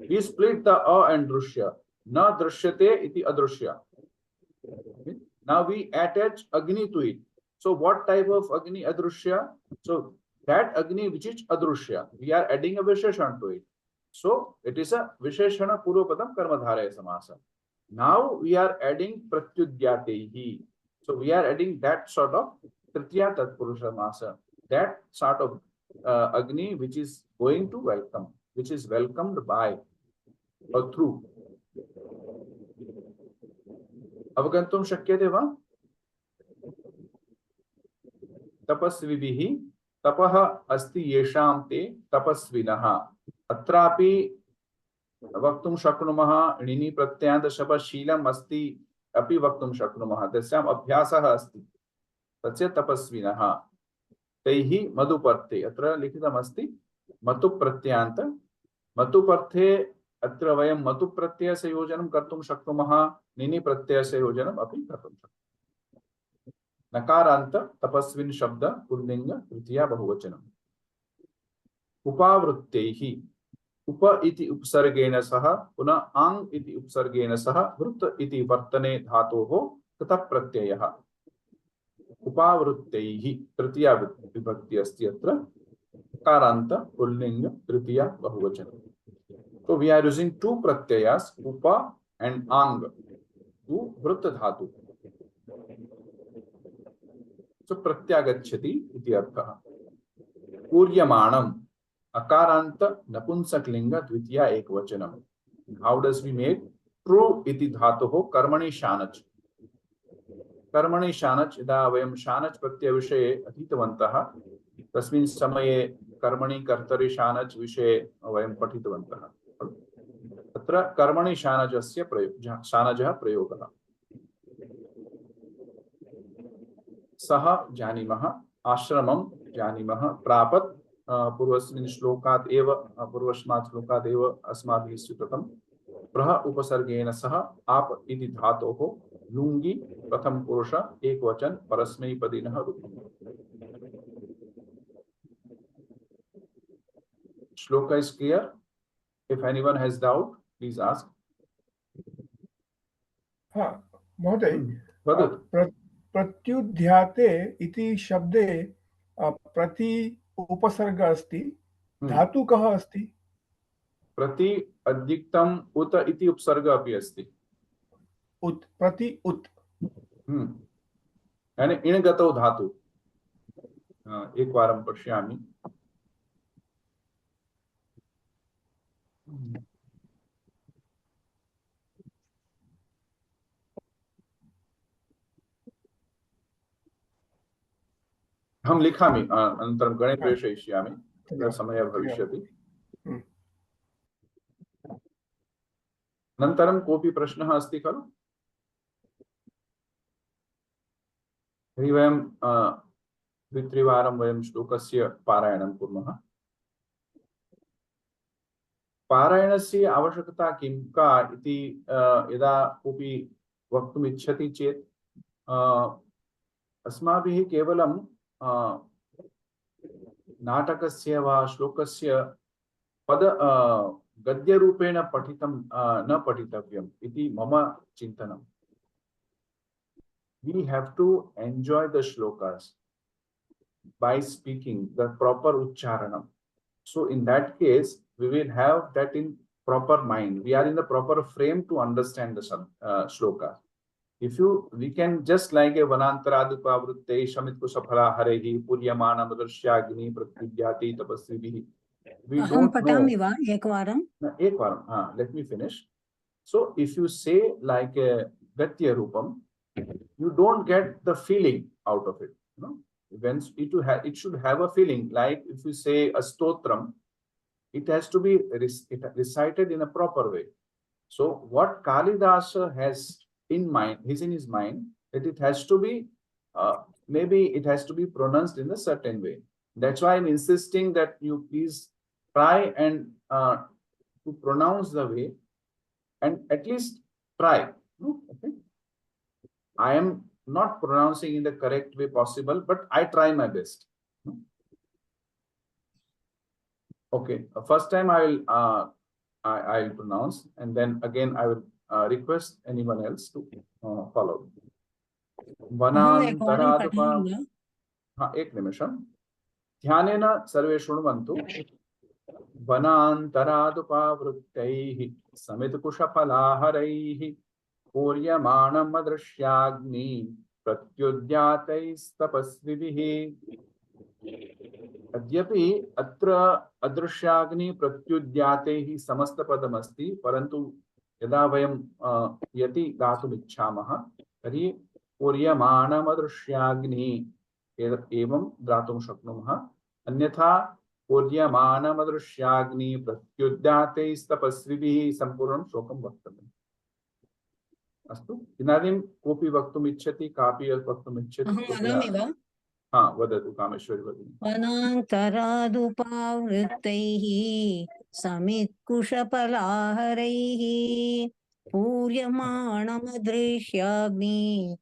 We split the a and drushya. Na drushyate iti adrushya. Okay. Now we attach agni to it. So what type of agni adrushya? So that agni which is adrushya, we are adding a visheshan to it. So it is a visheshana purvapadam karmadharaya samasa. Now we are adding pratyudyatehi. So we are adding that sort of tritiya tatpurusha samasa. That sort of agni which is going to welcome, which is welcomed by or through. Avagantum shakyate va? Tapasvibihi tapah asti yesham te tapasvinah. Atrapi vaktum shaknumah णिनि प्रत्ययान्त शब्द शीलम अस्ति अपि वक्तुं शक्नुमः तस्याम् अभ्यासः अस्ति तस्य तपस्विनः तैः मधुपर्थे अत्र लिखितमस्ति मतुप्रत्ययान्त मतुपर्थे अत्र वयं मतुप्रत्ययस्य योजनं कर्तुं शक्नुमः निनि प्रत्ययस्य योजनम् अपि कर्तुं शक्नुमः नकारान्त तपस्विन् शब्द पुल्लिङ्ग तृतीया बहुवचनम् उपावृत्तैः उप इति उपसर्गेण सह पुनः आङ् इति उपसर्गेण सह वृत्त इति वर्तने धातोः ततः प्रत्ययः उपावृत्तैः तृतीया विभक्ति अस्ति अत्र कारान्त पुल्लिंग तृतीया बहुवचन so we are using two pratyayas upa and ang to वृत्त धातु so प्रत्यागच्छति इति अर्थः कूर्यमाणम् अकारान्त नपुंसकलिंग द्वितीया एकवचनम् how does we make true इति धातुः कर्मणि शानच् कर्मणि शानच् यदा वयं शानच् प्रत्यय विषये अधीतवन्तः तस्मिन् समये कर्मणि कर्तरि शानच् विषये वयं पठितवन्तः तत्र कर्मणि शानजस्य शानजः प्रयोगः सः जानीमः आश्रमं जानीमः प्रापत् पूर्वस्मिन् श्लोकात् एव पूर्वस्मात् श्लोकात् एव अस्माभिः स्वीकृतं प्रह उपसर्गेण सह आप इति धातोः लुङ्गि प्रथम पुरुष एकवचन परस्मैपदिनः रूपम् श्लोक is clear. If anyone has doubt, please ask. हाँ महोदय वदतु प्रत्युद्याते इति शब्दे प्रति उपसर्ग अस्ति धातु कः अस्ति प्रति अद्युक्तम् उत इति उपसर्ग अपि अस्ति उत प्रति उत यानी इणगतौ धातु एकवारं पश्यामि हम लिखामि अनन्तरं गणे प्रेषयिष्यामि तदा समयः भविष्यति अनन्तरं कोऽपि प्रश्नः अस्ति खलु तर्हि वयं द्वित्रिवारं वयं श्लोकस्य पारायणं कुर्मः पारायणस्य आवश्यकता किं का इति यदा कोऽपि वक्तुम् इच्छति चेत् अस्माभिः केवलं नाटकस्य वा श्लोकस्य पद गद्यरूपेण पठितं न पठितव्यम् इति मम चिन्तनम् we have to enjoy the shlokas by speaking the proper ucharanam so in that case we will have that in proper mind we are in the proper frame to understand the shloka if you we can just like a vanantaradupavrute shamit kusaphala harehi puryamana madrshyagni pratyudyati tapasvibhi we don't know ekvaram let me finish so if you say like a gatya rupam you don't get the feeling out of it you know when it should have a feeling like if you say a stotram it has to be recited in a proper way so what Kalidasa has in mind is in his mind that it has to be maybe it has to be pronounced in a certain way that's why I'm insisting that you please try and to pronounce the way and at least try okay I am not pronouncing in the correct way possible, but I try my best. Okay, first time I will I'll pronounce, and then again I will request anyone else to follow. वनान्तरादुपा हाँ एक निमिषं ध्यानेन सर्वे शृण्वन्तु वनान्तरादुपावृत्तैः समितकुशफलाहरैः पूर्यमाणमदृश्याग्नि प्रत्युद्यातैस्तपस्विभिः अद्यपि अत्र अदृश्याग्नि प्रत्युद्यातैः समस्तपदमस्ति परन्तु यदा वयं यति दातुमिच्छामः तर्हि पूर्यमाणमदृश्याग्नि एवं दातुं शक्नुमः अन्यथा पूर्यमाणमदृश्याग्नि प्रत्युद्यातैस्तपस्विभिः सम्पूर्णं श्लोकं वक्तव्यम् अस्तु, इदानीं कोऽपि वक्तुम् इच्छति, कापि वक्तुम् इच्छति? अहं वदामि वा? हा, वदतु कामेश्वरी भगिनी। वनान्तरादुपावृत्तैः समित्कुशफलाहरैः पूर्यमाणमदृश्याग्नि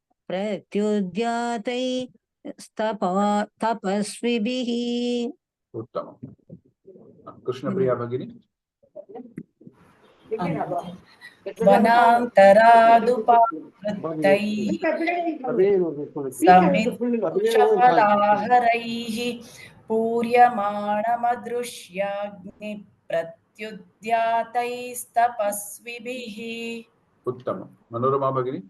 तपस्विभिः। उत्तमम्। कृष्णप्रिया भगिनी। वनान्तरादुपावृत्तैः समित्कुशफलाहरैः पूर्यमाणमदृश्याग्निप्रत्युद्यातैस्तपस्विभिः। उत्तमं। मनोरमा भगिनी।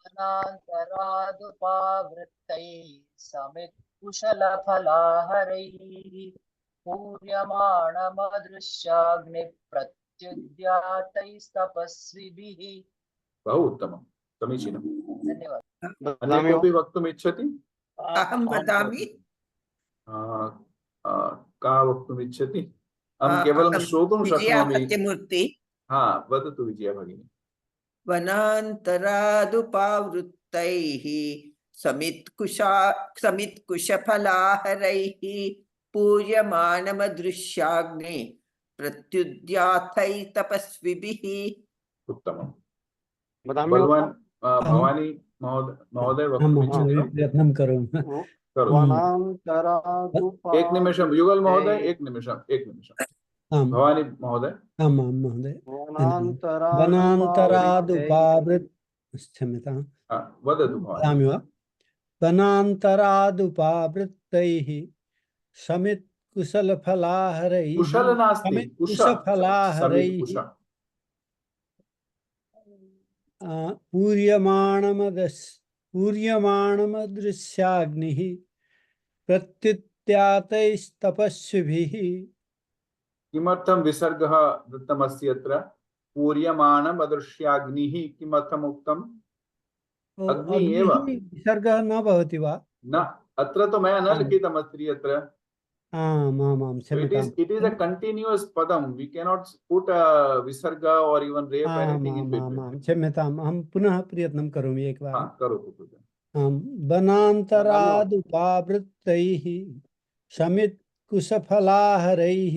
वनान्तरादुपावृत्तैः समित्कुशलफलाहरैः पूर्यमाणमदृश्याग्निप्रत्युद्यातैस्तपस्विभिः। बहु उत्तमं, समीचीनं। धन्यवादः। अन्य कोऽपि वक्तुम् इच्छति? अहं वदामि। का वक्तुम् इच्छति? अहं केवलं श्रोतुं विजया शक्नोमि। सत्यमूर्ति। हा, वदतु विजया भगिनी। वनान्तरादुपावृत्तैः समित्कुशफलाहरैः पूर्यमाणमदृश्याग्नि प्रत्युद्यातैस्तपस्विभिः। उत्तमम्। वदामि भवानी महोदय वक्तुम् इच्छति वा? प्रयत्नं करोमि। एक निमिषं, युगल महोदय, एक निमिषं। भवानी महोदय। आम् आम् महोदय। वनान्तरादुपावृत् क्षम्यताम्। वदतु वदामि वा? वनान्तरादुपावृत्तैः समित्कुशलफलाहरैः कुशल नास्ति, समित्कुशफलाहरैः पूर्यमाणमदृश्याग्निः प्रत्युद्यातैस्तपस्विभिः। किमर्थं विसर्गः दत्तमस्ति अत्र? पूर्यमाणमदृश्याग्निः किमर्थम् उक्तम्? अग्नि एव। विसर्गः न भवति वा? न, अत्र तो मया न लिखितमस्ति अत्र। आम् आम् आम्, क्षम्यताम्। It is a continuous padam. We cannot put a visarga or even rep anything in between. क्षम्यताम्, अहं पुनः प्रयत्नं करोमि एकवारं। करोतु। आम्, वनान्तरादुपावृत्तैः समित्कुशफलाहरैः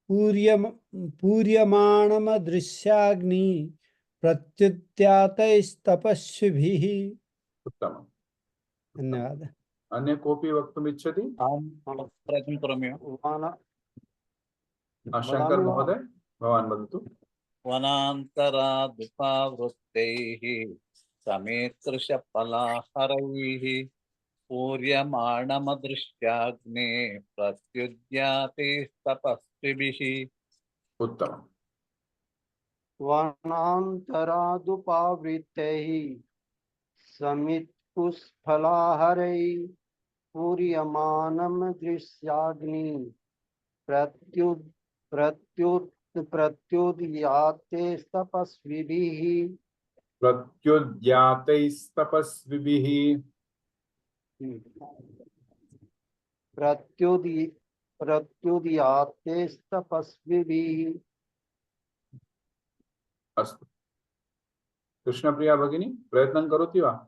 पूर्यमाणमदृश्याग्नि प्रत्युद्यातैस्तपस्विभिः। उत्तमम्। धन्यवादः। अन्य कोऽपि वक्तुम् इच्छति? प्रयत्नं करोमि। शङ्कर महोदय, भवान् वदतु। वनान्तरादुपावृत्तैः समित्कुशफलाहरैः पूर्यमाणमदृश्याग्ने प्रत्युद्यातैस्तपस्विभिः। उत्तमम्। वनान्तरादुपावृत्तैः समित्कुशफलाहरैः पूर्यमाणमदृश्याग्नि प्रत्युद्यातैस्तपस्विभिः। प्रत्युद्यातैस्तपस्विभिः। प्रत्युद्यातैस्तपस्विभिः। अस्तु। कृष्णप्रिया भगिनी, प्रयत्नं करोति वा?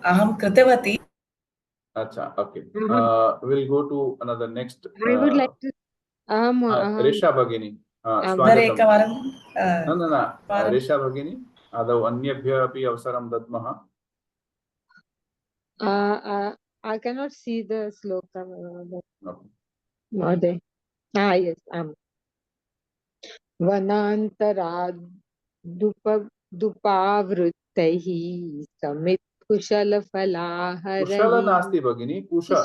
अहं कृतवती। अच्छा, okay. We'll go to another next. I would like to रेशा भगिनी, एकवारं न, रेशा भगिनी, आदौ अन्येभ्यः अपि अवसरं दद्मः। I cannot see the sloka. Okay. Yes. वनान्तरादुपावृत्तैः समित्कुशलफलाहरैः। कुशल नास्ति भगिनी, कुशल।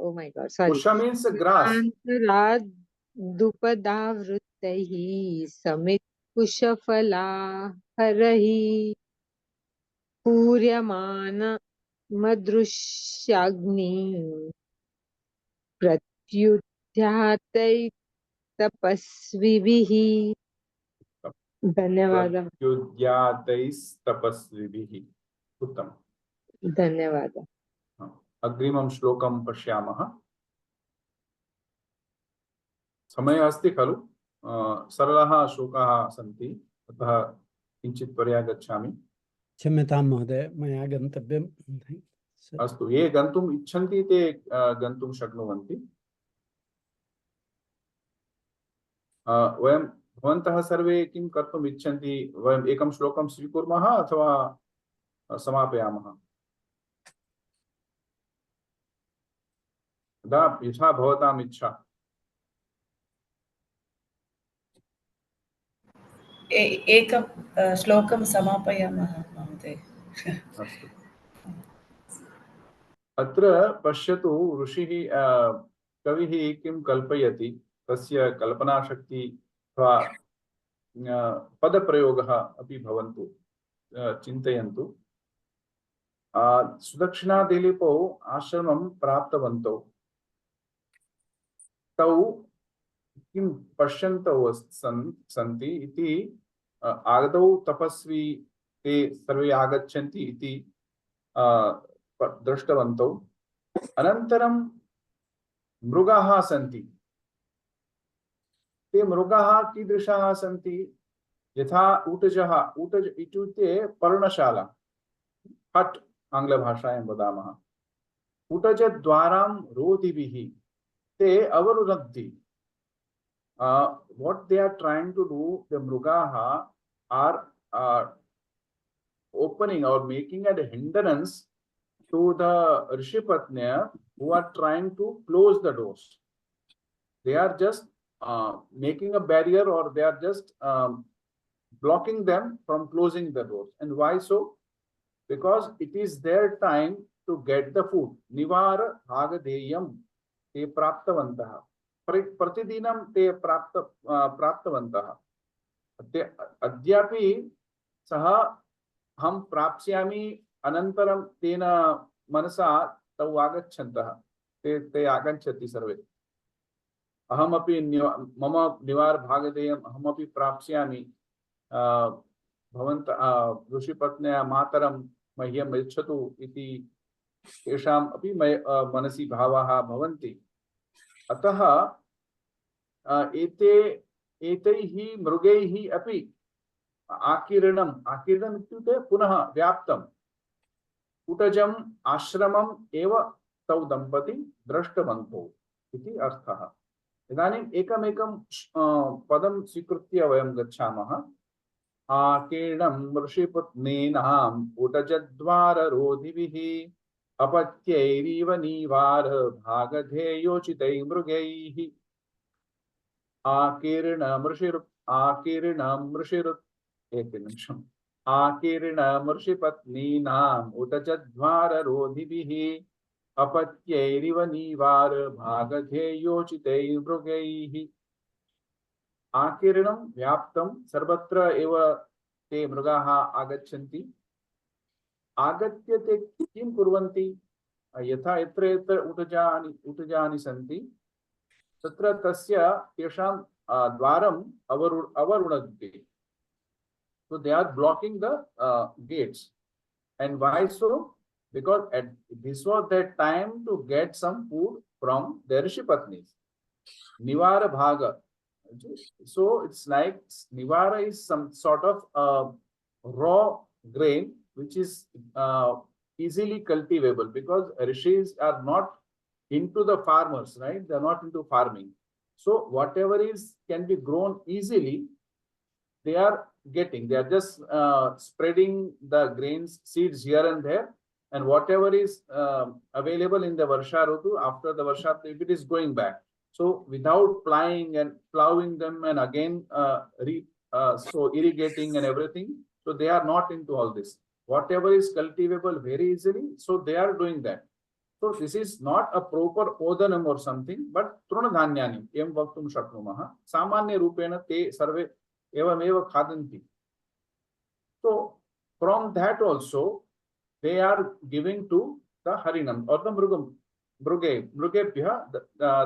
Oh my God, sorry. Kusha means grass. वनान्तरादुपदावृत्तैः समित्कुशफलाहरैः पूर्यमाणमदृश्याग्नि प्रत्युद्यातैस्तपस्विभिः। धन्यवादः। प्रत्युद्यातैस्तपस्विभिः। उत्तमम्। धन्यवादः। अग्रिमं श्लोकं पश्यामः। समयः अस्ति खलु? सरलाः श्लोकाः सन्ति, अतः किञ्चित् पर्यागच्छामि। क्षम्यतां महोदय, मया गन्तव्यम्। अस्तु, ये गन्तुम् इच्छन्ति ते गन्तुं शक्नुवन्ति। वयं भवन्तः सर्वे किं कर्तुम् इच्छन्ति? वयम् एकं श्लोकं स्वीकुर्मः अथवा समापयामः? यथा भवताम् इच्छा। एकं श्लोकं समापयामः महोदय। अस्तु, अत्र पश्यतु, ऋषिः कविः किं कल्पयति, तस्य कल्पनाशक्ति अथवा पदप्रयोगः अपि भवन्तु, चिन्तयन्तु। सुदक्षिणादिलीपौ आश्रमं प्राप्तवन्तौ। तौ किं पश्यन्तौ सन्ति इति, आदौ तपस्वी ते सर्वे आगच्छन्ति इति दृष्टवन्तौ। अनन्तरं मृगाः सन्ति। ते मृगाः कीदृशाः सन्ति? यथा ऊटजः, ऊटज इत्युक्ते पर्णशाला, हट् आङ्ग्लभाषायां वदामः। ऊटजद्वारां रोधिभिः ते अवरुणन्ति। What they are trying to do, the mrugaha are opening or making a hindrance to the Rishipatnya who are trying to close the doors. They are just making a barrier, or they are just blocking them from closing the doors. And why so? Because it is their time to get the food. Nivara Hagadeyam te praptavantaha. प्रतिदिनं ते प्राप्तवन्तः। अद्यापि सः अहं प्राप्स्यामि, अनन्तरं तेन मनसा तौ आगच्छन्तः, ते आगच्छन्ति सर्वे। अहमपि मम निवार भागधेयम् अहमपि प्राप्स्यामि, भवन्तः ऋषिपत्न्या मातरं मह्यं यच्छतु इति तेषाम् अपि मनसि भावाः भवन्ति। अतः एतैः मृगैः अपि आकीर्णम् इत्युक्ते पुनः व्याप्तम् ऊटजम् आश्रमम् एव तौ दम्पती दृष्टवन्तौ इति अर्थः। इदानीम् एकमेकं पदं स्वीकृत्य वयं गच्छामः। आकीर्णं ऋषिपत्नीनाम् ऊटजद्वाररोधिभिः अपत्यैरिव नीवार भागधेयोचितैः मृगैः। आकीर्णं ऋषिपत्नीनाम् ऊटजद्वाररोधिभिः अपत्यैरिव नीवार भागधेयोचितैः मृगैः। आकीर्णं व्याप्तं, सर्वत्र एव ते मृगाः आगच्छन्ति। आगत्य ते किं कुर्वन्ति? यथा यत्र यत्र ऊटजानि सन्ति तत्र तस्य तेषां द्वारम् अवरुणन्ति। So they are blocking the gates. And why so? Because this was their time to get some food from their Rishipatnis. Nivara Bhaga. So it's like Nivara is some sort of raw grain which is easily cultivable, because rishis are not into the farmers, right? They're not into farming. So whatever can be grown easily, they are getting. They are just spreading the grains, seeds here and there, and whatever is available in the Varsha Rutu, after the Varsha, if it is going back. So without plowing them and again so irrigating and everything, so they are not into all this. Whatever is cultivable very easily, so they are doing that. So this is not a proper odanam or something, but trunadhanyani, evam vaktum shaknumaha. Samanya rupena te sarve evameva khadanti. So from that also, they are giving to the harinam or the mrugebhya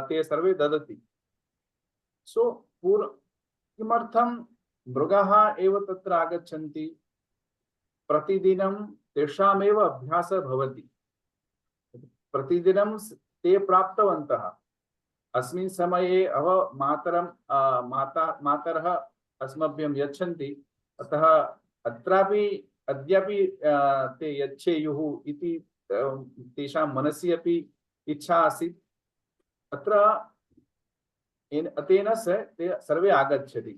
te sarve dadati. So kimartham mrugaha eva tatra agachanti. प्रतिदिनं तेषामेव अभ्यासः भवति। प्रतिदिनं ते प्राप्तवन्तः। अस्मिन् समये मातरः अस्मभ्यं यच्छन्ति, अतः अत्रापि अद्यापि ते यच्छेयुः इति तेषां मनसि अपि इच्छा आसीत्। अत्र तेन ते सर्वे आगच्छति।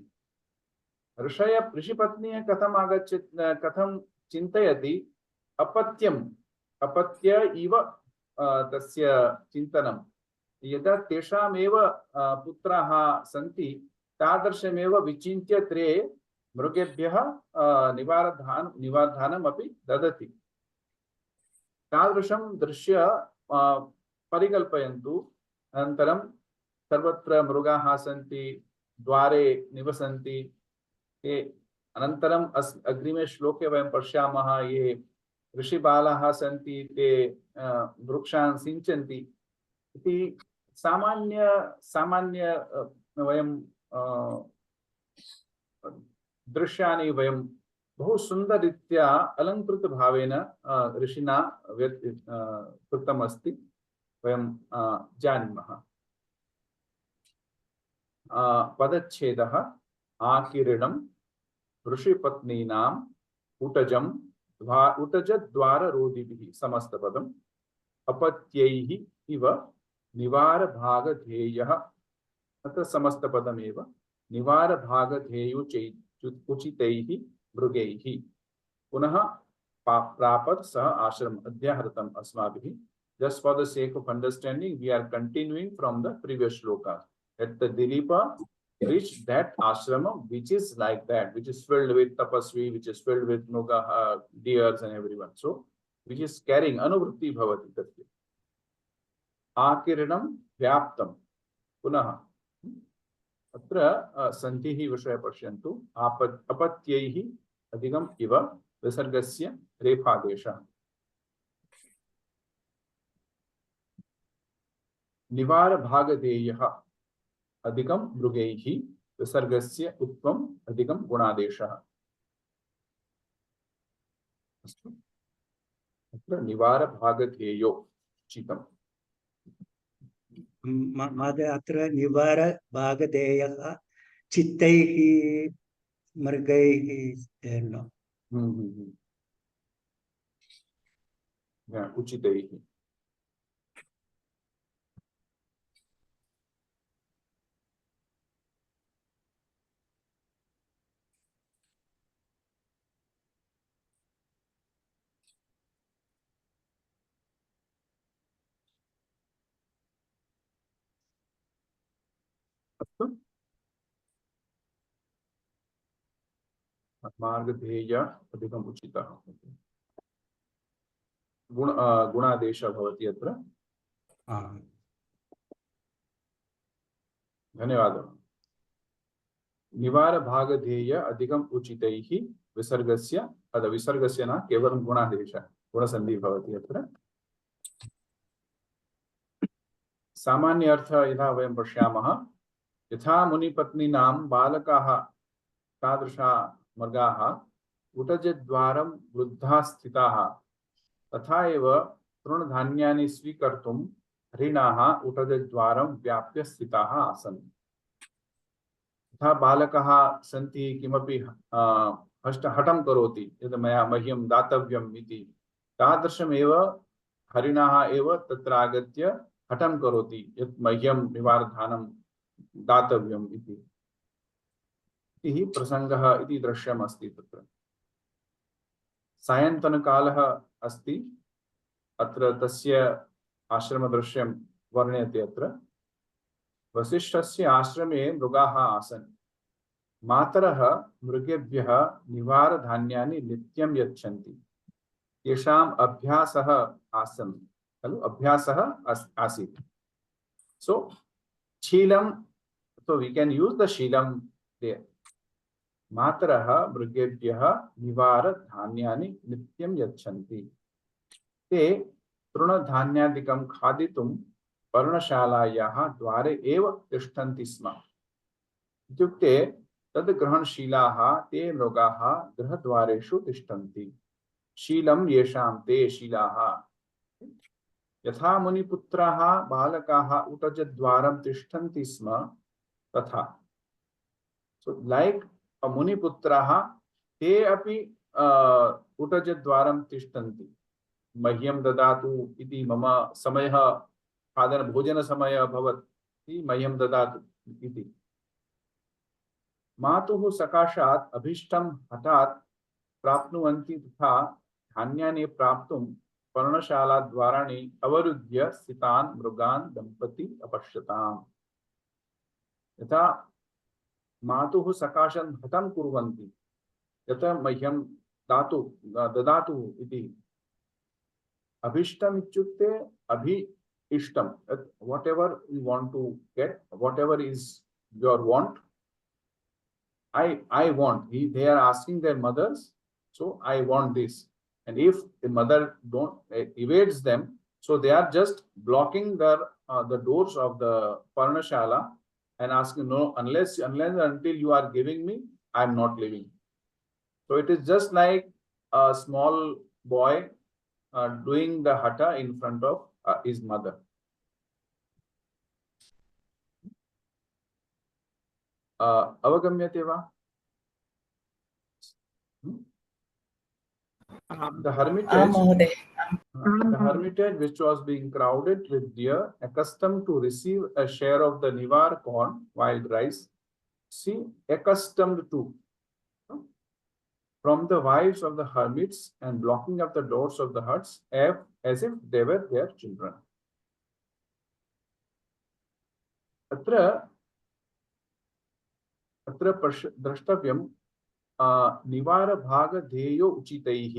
ऋषिपत्नी कथं चिन्तयति, अपत्य इव तस्य चिन्तनं। यदा तेषामेव पुत्राः सन्ति, तादृशमेव विचिन्त्य ते मृगेभ्यः निवारधानम् अपि ददति। तादृशं दृश्य परिकल्पयन्तु। अनन्तरं सर्वत्र मृगाः सन्ति, द्वारे निवसन्ति। ते अनन्तरम् अग्रिमे श्लोके वयं पश्यामः, ये ऋषिबालाः सन्ति ते वृक्षान् सिञ्चन्ति इति सामान्य वयं दृश्यानि वयं बहु सुन्दररीत्या अलङ्कृतभावेन ऋषिणा कृतमस्ति, वयं जानीमः। पदच्छेदः आकीर्णं ऋषिपत्नीनाम् उटजद्वाररोधिभिः समस्तपदम् अपत्यैः इव निवारभागधेयः। अत्र समस्तपदमेव निवारभागधेयोचितैः मृगैः। पुनः प्रापत् सः आश्रम अध्याहृतम् अस्माभिः। Just for the sake of understanding, we are continuing from the previous shloka. That the Dilipa reached that ashrama which is like that, which is filled with tapasvi, which is filled with mruga, deers and everyone. So, which is carrying anuvritti bhavati tatya. Akirinam vyaptam. Punaha. Atra santihi vishaya pashyantu. Apatyaihi adhigam iva visargasya refadesha. निवार भागधेयः अधिकं मृगैः विसर्गस्य उत्वम अधिकं गुणादेशः। अस्तु, अत्र निवार भागधेयो चितम्। महोदय, अत्र निवार भागधेयः चित्तैः मृगैः उचितैः। मार्गधेय अधिकम् उचितः। गुणादेशः भवति अत्र। धन्यवादः। निवार भागधेय अधिकम् उचितैः विसर्गस्य विसर्गस्य न केवलं गुणादेशः, गुणसन्धिः भवति अत्र। सामान्य अर्थ यथा वयं पश्यामः, यथा मुनिपत्नीनां बालकाः तादृशा मृगाः उटजद्वारं वृद्धाः स्थिताः, तथा एव तृणधान्यानि स्वीकर्तुं हरिणाः उटजद्वारं व्याप्य स्थिताः आसन्। तथा बालकः सन्ति, किमपि हठं करोति, यद् मह्यं दातव्यम् इति, तादृशमेव हरिणाः एव तत्र आगत्य हठं करोति यत् मह्यं निवारधानं दातव्यम् इति। इति प्रसंगः इति दृश्यम् अस्ति तत्र। सायन्तनकालः अस्ति, अत्र तस्य आश्रमदृश्यं वर्ण्यते अत्र। वसिष्ठस्य आश्रमे मृगाः आसन्। मातरः मृगेभ्यः निवारधान्यानि नित्यं यच्छन्ति। तेषाम् अभ्यासः आसन् खलु, अभ्यासः आसीत्। So शीलं, so we can use the शीलं there. मातरः मृगेभ्यः निवारधान्यानि नित्यं यच्छन्ति। ते तृणधान्यादिकं खादितुं पर्णशालायाः द्वारे एव तिष्ठन्ति स्म। इत्युक्ते तद् ग्रहणशीलाः ते मृगाः गृहद्वारेषु तिष्ठन्ति। शीलं येषां ते शीलाः। यथा मुनिपुत्राः बालकाः उटजद्वारं तिष्ठन्ति स्म तथा. So like मुनिपुत्राः ते अपि उटजद्वारं तिष्ठन्ति. मह्यं ददातु इति मम समयः खादन भोजन समय अभवत् इति मह्यं ददातु इति. मातुः सकाशात् अभीष्टं हठात् प्राप्नुवन्ति तथा धान्यानि प्राप्तुं पर्णशालाद्वाराणि अवरुद्ध्य स्थितान् मृगान् दम्पती अपश्यताम्. यथा मातुः सकाशं हठं कुर्वन्ति यथा मह्यं ददातु इति. अभीष्टम् इत्युक्ते इष्टम, whatever you want to get, whatever is your want, I want. They are asking their mothers, so I want this. And if the mother evades them, so they are just blocking the doors of the Parnashala and asking, no, unless until you are giving me, I am not leaving. So it is just like a small boy doing the hatha in front of his mother. Avagamyate va? The hermitage which was being crowded with deer, accustomed to receive a share of the nivar corn, wild rice, accustomed to, from the wives of the hermits and blocking up the doors of the huts as if they were their children. Atra द्रष्टव्यं निवार भाग ध्येयो उचितैः.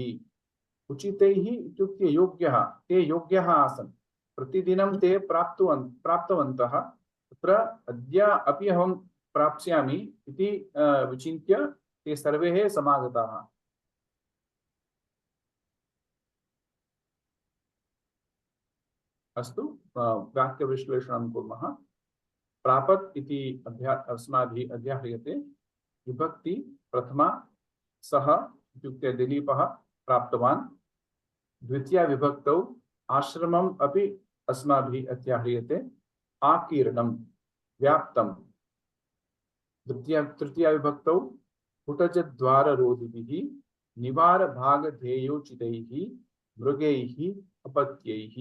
उचितैः इत्युक्ते योग्यः. ते योग्यः आसन्. प्रतिदिनं ते प्राप्तवन्तः. तत्र अद्य अपि अहं प्राप्स्यामि इति विचिन्त्य ते सर्वे समागताः. अस्तु, वाक्यविश्लेषणं कुर्मः. प्रापत् इति अस्माभिः अध्याह्रियते. विभक्ति प्रथमा सः इत्युक्ते दिलीपः प्राप्तवान्. द्वितीया विभक्तौ आश्रमम् अपि अस्माभिः अध्याह्रियते. आकीर्णं व्याप्तं. तृतीया विभक्तौ कुटजद्वाररोधिभिः निवारभागध्येयोचितैः मृगैः अपत्यैः.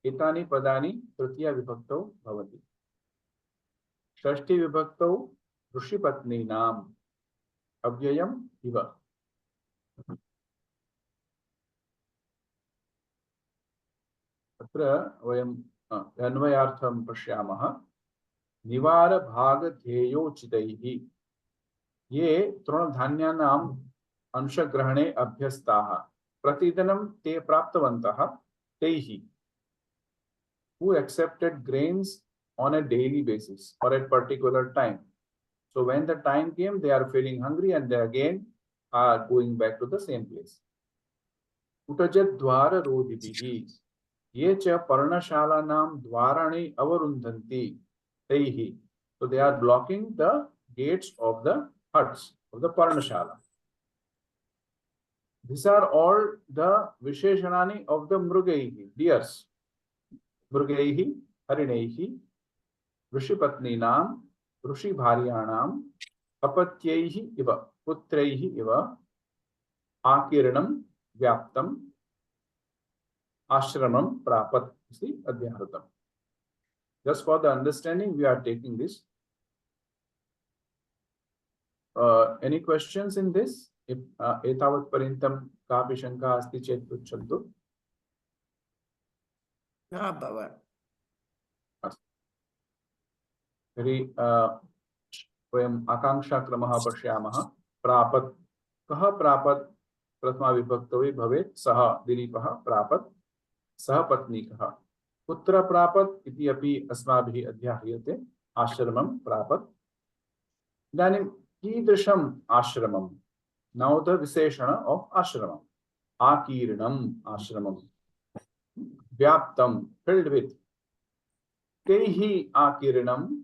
एतानि पदानि तृतीया विभक्तौ भवति. षष्ठी विभक्तौ ऋषिपत्नीनाम् अव्ययम् इव. अत्र वयम् अन्वयार्थं पश्यामः. निवारभागध्येयोचितैः. ये तृणधान्यानाम् अंशग्रहणे अभ्यस्ताः. प्रतिदिनं ते प्राप्तवन्तः. तैः, who accepted grains on a daily basis or at particular time. So when the time came, they are feeling hungry and they again are going back to the same place. Utajadwara rodhibihi. Ye cha parnashalanam dwarani avarundhanti. Taihi. So they are blocking the gates of the huts of the parnashala. These are all the visheshanani of the mrugaihi, deers. मृगैः हरिणैः ऋषिपत्नीनां ऋषिभार्याणाम् अपत्यैः इव पुत्रैः इव आकीर्णं व्याप्तं आश्रमं प्रापत् इति अध्याहृतम्. Just for the understanding, we are taking this. Any questions in this? If एतावत् पर्यन्तं कापि शङ्का अस्ति चेत् पृच्छन्तु. तर्हि वयम् आकाङ्क्षाक्रमः पश्यामः. प्रापत्. कः प्रापत्? प्रथमा विभक्तौ भवेत्. सः दिलीपः प्रापत्. सः पत्नीकः. कुत्र प्रापत् इति अपि अस्माभिः अध्याह्रियते. आश्रमं प्रापत्. इदानीं कीदृशम् आश्रमं? Now the विशेषण of आश्रमम्. आकीर्णम् आश्रमम्. Vyaptam, filled with. Teihi akirnam.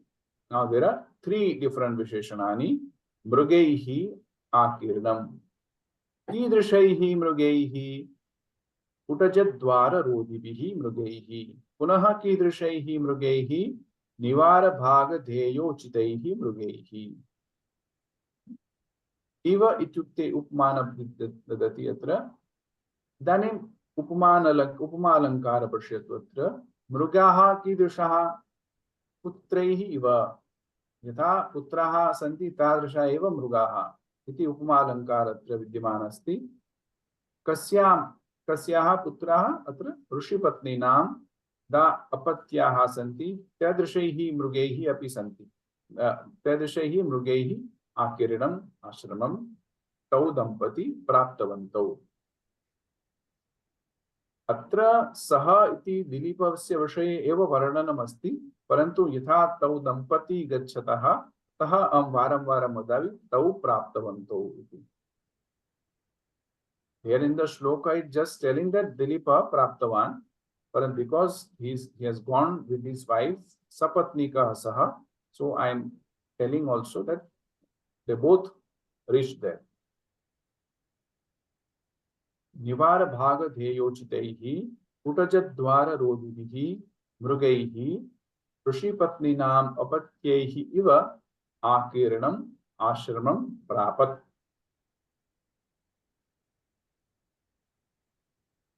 Now there are three different visheshanani. Mrugaihi akirnam. Kidrishaihi mrugaihi. उटजद्वाररोधिभिः मृगैः पुनः कीदृशैः मृगैः निवारभागधेयोचितैः मृगैः इव इत्युक्ते उपमानं ददति अत्र इदानीम् उपमालङ्कार पश्यतु अत्र मृगाः कीदृशाः पुत्रैः इव यथा पुत्राः सन्ति तादृशा एव मृगाः इति उपमालङ्कार अत्र विद्यमानः अस्ति कस्याः पुत्राः अत्र ऋषिपत्नीनां दा अपत्याः सन्ति तादृशैः मृगैः अपि सन्ति तादृशैः मृगैः आकीर्णम् आश्रमं तौ दम्पती प्राप्तवन्तौ अत्र सः इति दिलीपस्य विषये एव वर्णनमस्ति परन्तु यथा तौ दम्पती गच्छतः तः अहं वारं वारं वदामि तौ प्राप्तवन्तौ इति Here in the shloka it just telling that Dilipa praptavan, but because he has gone with his wife sapatnika saha, so I am telling also that they both reached there. Nivar bhaga dheyochitaihi utajadvara rodhibihi mrugaihi ऋषिपत्नीनाम अपत्यैः इव आकीर्णम् आश्रमं प्रापत्.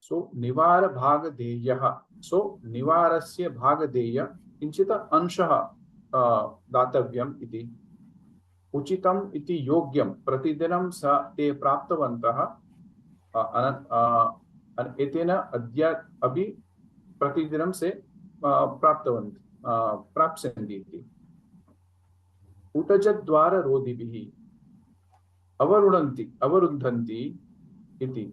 So निवार भागधेयः, so निवारस्य भागधेय किंचित अंशः दातव्यम् इति उचितम् इति योग्यं प्रतिदिनं स ते प्राप्तवन्तः एतेन अद्य अपि प्रतिदिनं से प्राप्स्यन्ति इति. उटजद्वार रोधिभिः अवरुन्धन्ति इति.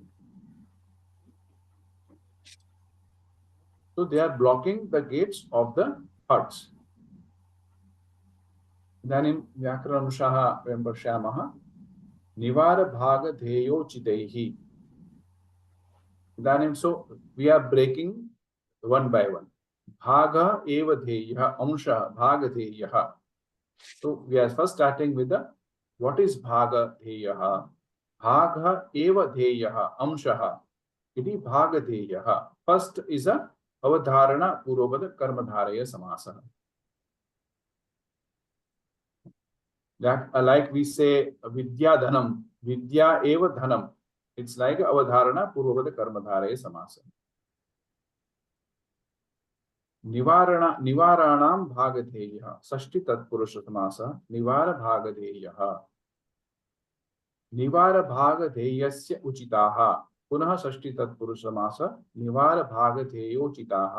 So they are blocking the gates of the huts. इदानीं व्याकरणंशः वयं पश्यामः. निवारभागधेयोचितैः. इदानीं so we are breaking one by one. Bhaga eva dheya, amsha bhaga dheya. So we are first starting with the what is bhaga dheya. Bhaga eva dheya, amsha iti bhaga dheya. First is a avadharana purvapad karmadharaya samasa. Like we say vidya dhanam, vidya eva dhanam. It's like avadharana purvapad karmadharaya samasa. निवाराणां भागधेयः षष्ठी तत्पुरुष समासः निवार भागधेयः. निवार भागधेयस्य उचिताः पुनः षष्ठी तत्पुरुष समासः निवार भागधेयोचिताः.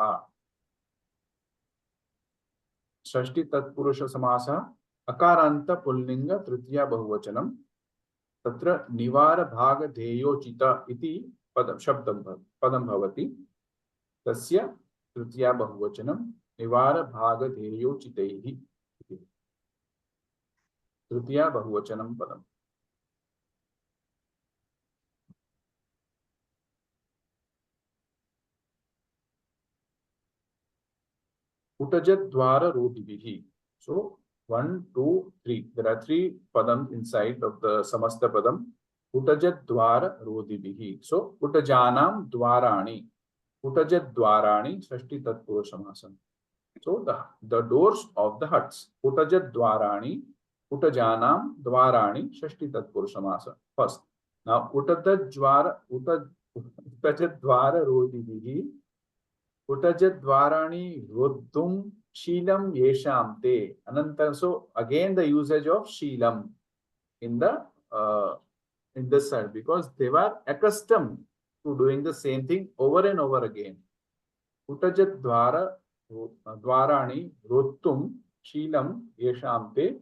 षष्ठी तत्पुरुष समासः अकारान्त pulling तृतीया बहुवचनं तत्र निवार भागधेयोचित इति पदं भवति. तस्य तृतीया बहुवचनं निवार भागधेयोचितैः इति. तृतीया बहुवचनं पदम्. उटजद्वार रोधिभिः. So 1, 2, 3. There are 3 padams inside of the samasta padam. Utajadvara rodhibihi. So utajanam dwarani. Utajadvarani षष्ठी तत्पुरुष समासः. So the doors of the huts. Utajadvarani, utajanam dvarani षष्ठी तत्पुरुष समासः. First. Now utajadvara rodhibihi. Utajadvarani roddhum shilam yesham te. Anantaram. So again the usage of shilam in this side because they were accustomed to doing the same thing over and over again. Utajadvara dvarani rottum shilam yesham te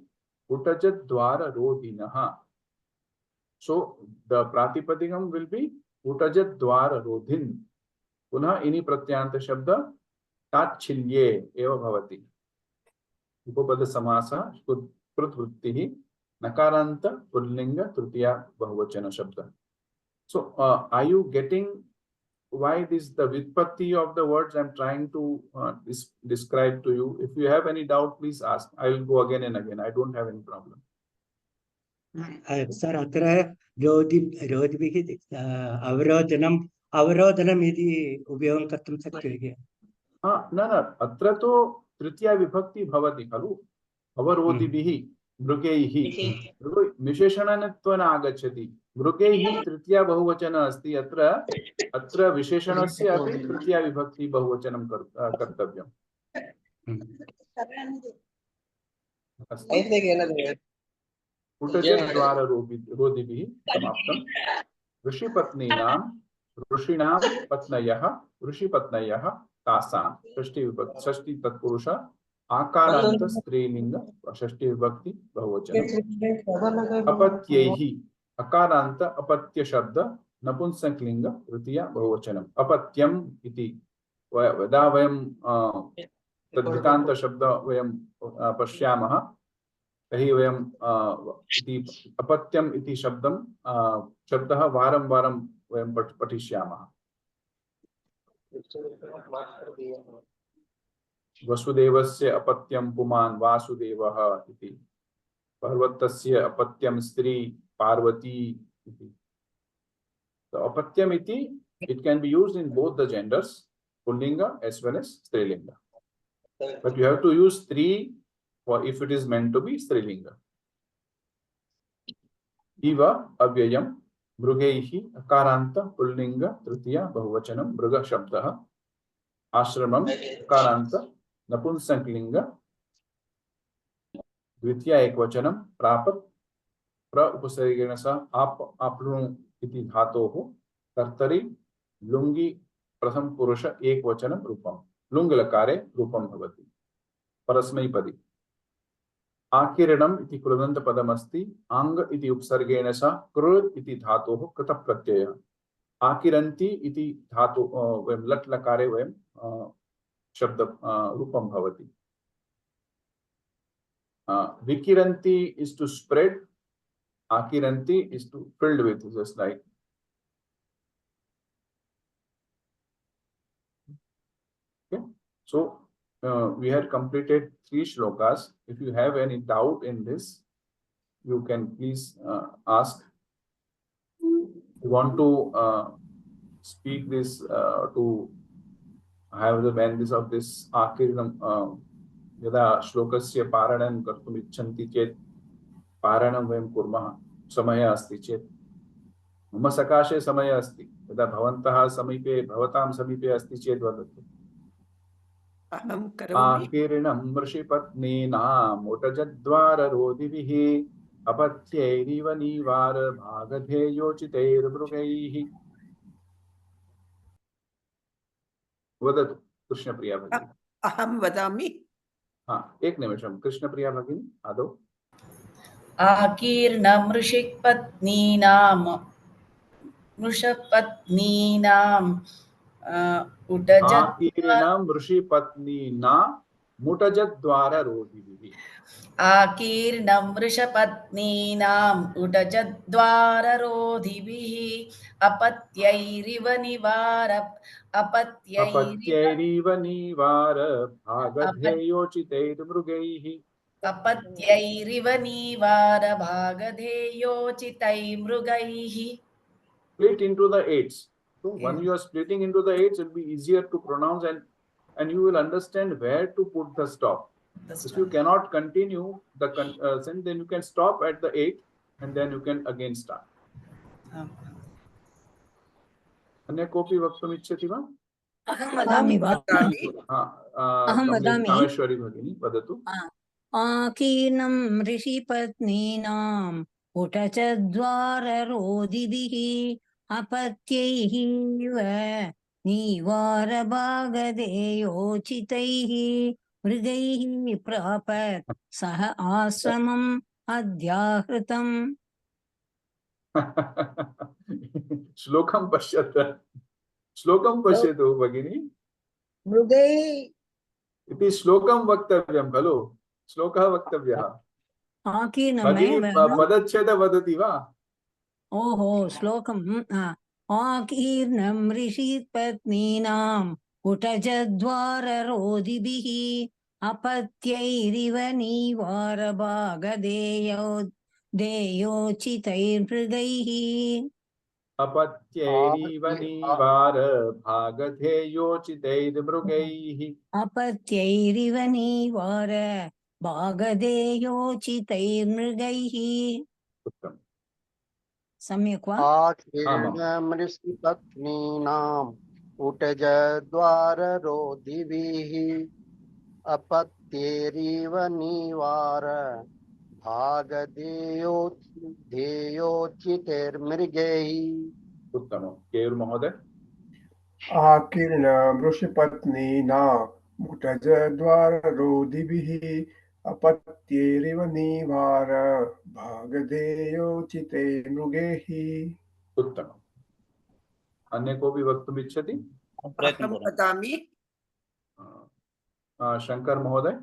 utajadvara rodhinaha. So the pratipadikam will be utajadvara rodhin. Punah ini pratyanta shabda tachilye eva bhavati. Upapada samasa krutvruttihi nakaranta pullinga tritiya bahuvachana shabda. So, are you getting why this the vitpatti of the words I'm trying to describe to you? If you have any doubt, please ask. I will go again and again. I don't have any problem. Sir, अत्र रोधिभिः अवरोधनं अवरोधनम् इति उपयोगं कर्तुं शक्यते। न अत्र तु तृतीया विभक्ति भवति खलु, अवरोधिभिः मृगैः, विशेषणत्वेन आगच्छति। मृगैः तृतीया बहुवचन अस्ति, अत्र विशेषणस्य अपि तृतीया विभक्ति बहुवचनं कर्तव्यम्। उटजद्वाररोधिभिः समाप्तम्। ऋषिपत्नीनां, ऋषीणां पत्न्यः, ऋषिपत्न्यः तासां, षष्ठी तत्पुरुष आकारान्त स्त्रीलिंग, षष्ठी विभक्ति बहुवचन। अपत्यैः, अकारान्त अपत्य शब्द नपुंसकलिंग तृतीया बहुवचनम्। अपत्यम् इति यदा वयं तद्धितान्त शब्द वयं पश्यामः तर्हि वयं अपत्यम् इति शब्दः वारं वारं वयं पठिष्यामः। वसुदेवस्य अपत्यं पुमान् वासुदेवः इति, पर्वतस्य अपत्यं स्त्री पार्वती इति। So अपत्यम iti, it can be used in both the genders, pullinga as well as strilinga. But you have to use three for if it is meant to be strilinga. Iva avyayam mrugaihi akaranta pullinga tritiya bahuvachanam mruga shabdah ashramam akaranta napunsanklinga द्वितीय एकवचनम प्रापत प्र उपसर्गेण सह आपलुं इति धातोः कर्तरि लुंगी प्रथम पुरुष एकवचनम रूपम लुंग लकारे रूपम भवति परस्मैपदी। आकीर्णम इति कृदन्त पदमस्ति, आंग इति उपसर्गेण सह कृ इति धातोः कृत प्रत्ययः। आकिरन्ति इति धातु वयं लट् लकारे वयं शब्द रूपम भवति। Vikiranti is to spread, Akiranti is to filled with, just like. Okay, so we had completed 3 shlokas. If you have any doubt in this, you can please ask. You want to speak this to have the benefits of this Akiranam. यदा श्लोकस्य पारणं कर्तुम् इच्छन्ति चेत् पारणं वयं कुर्मः। समय अस्ति चेत् मम सकाशे समय अस्ति, यदा भवन्तः समीपे भवतां समीपे अस्ति चेत् वदतु। अहं करोमि। आकीर्णं ऋषिपत्नीनां उटजद्वाररोधिभिः अपत्यैरिव निवार भागधेयोचितैर्मृगैः। वदतु कृष्णप्रिया भगिनी। अहं वदामि। हाँ, एक निमिषं कृष्णप्रिया भगिनी आदौ। आकीर्णं ऋषिपत्नीनां आकीर्णं ऋषिपत्नीनां मुटजद्वाररोधिभिः। आकीर्णं वृषपत्नीनाम् उटजद्वाररोधिभिः अपत्यैरिव निवार भागधेयोचितैर्मृगैः। अपत्यैरिव निवार भागधेयोचितैर्मृगैः। Split into the eights. So when you are splitting into the eights, it will be easier to pronounce and you will understand where to put the stop. If you cannot continue the sentence, then you can stop at the 8 and then you can again start. अन्य कोऽपि वक्तुम् इच्छति वा? अहं वदामि वा? अहं वदामि। कामेश्वरी भगिनी वदतु। आकीर्णं ऋषिपत्नीनाम् उटजद्वाररोधिभिः अपत्यैः निवारभागधेयोचितैः मृगैः प्रापत् सह आश्रमम् अध्याहृतम्। श्लोकं पश्यतु भगिनी। मृगैः इति श्लोकं वक्तव्यं खलु, श्लोकः वक्तव्यः। पदच्छेद वदति वा? ओहो, श्लोकम् आकीर्णं ऋषिपत्नीनाम् उटजद्वाररोधिभिः अपत्यैरिव निवार भागधेयोचितैर्मृगैः। अपत्यैरिव निवार भागधेयोचितैर्मृगैः। अपत्यैरिव निवार भागधेयोचितैर्मृगैः। उत्तम। सम्यक् वा? आकीर्णमृषिपत्नीनाम् उटजद्वाररोधिभिः अपत्यैरिव निवार भागधेयोचितैर्मृगैः। उत्तम। केयूर महोदय। आकीर्ण वृषपत्नीना मुटजद्वाररोधिभिः अपत्यैरिव निवार भागधेयोचिते मृगैः। उत्तम। अन्य को भी वक्तुम् इच्छति? अहं वदामि। शंकर महोदय।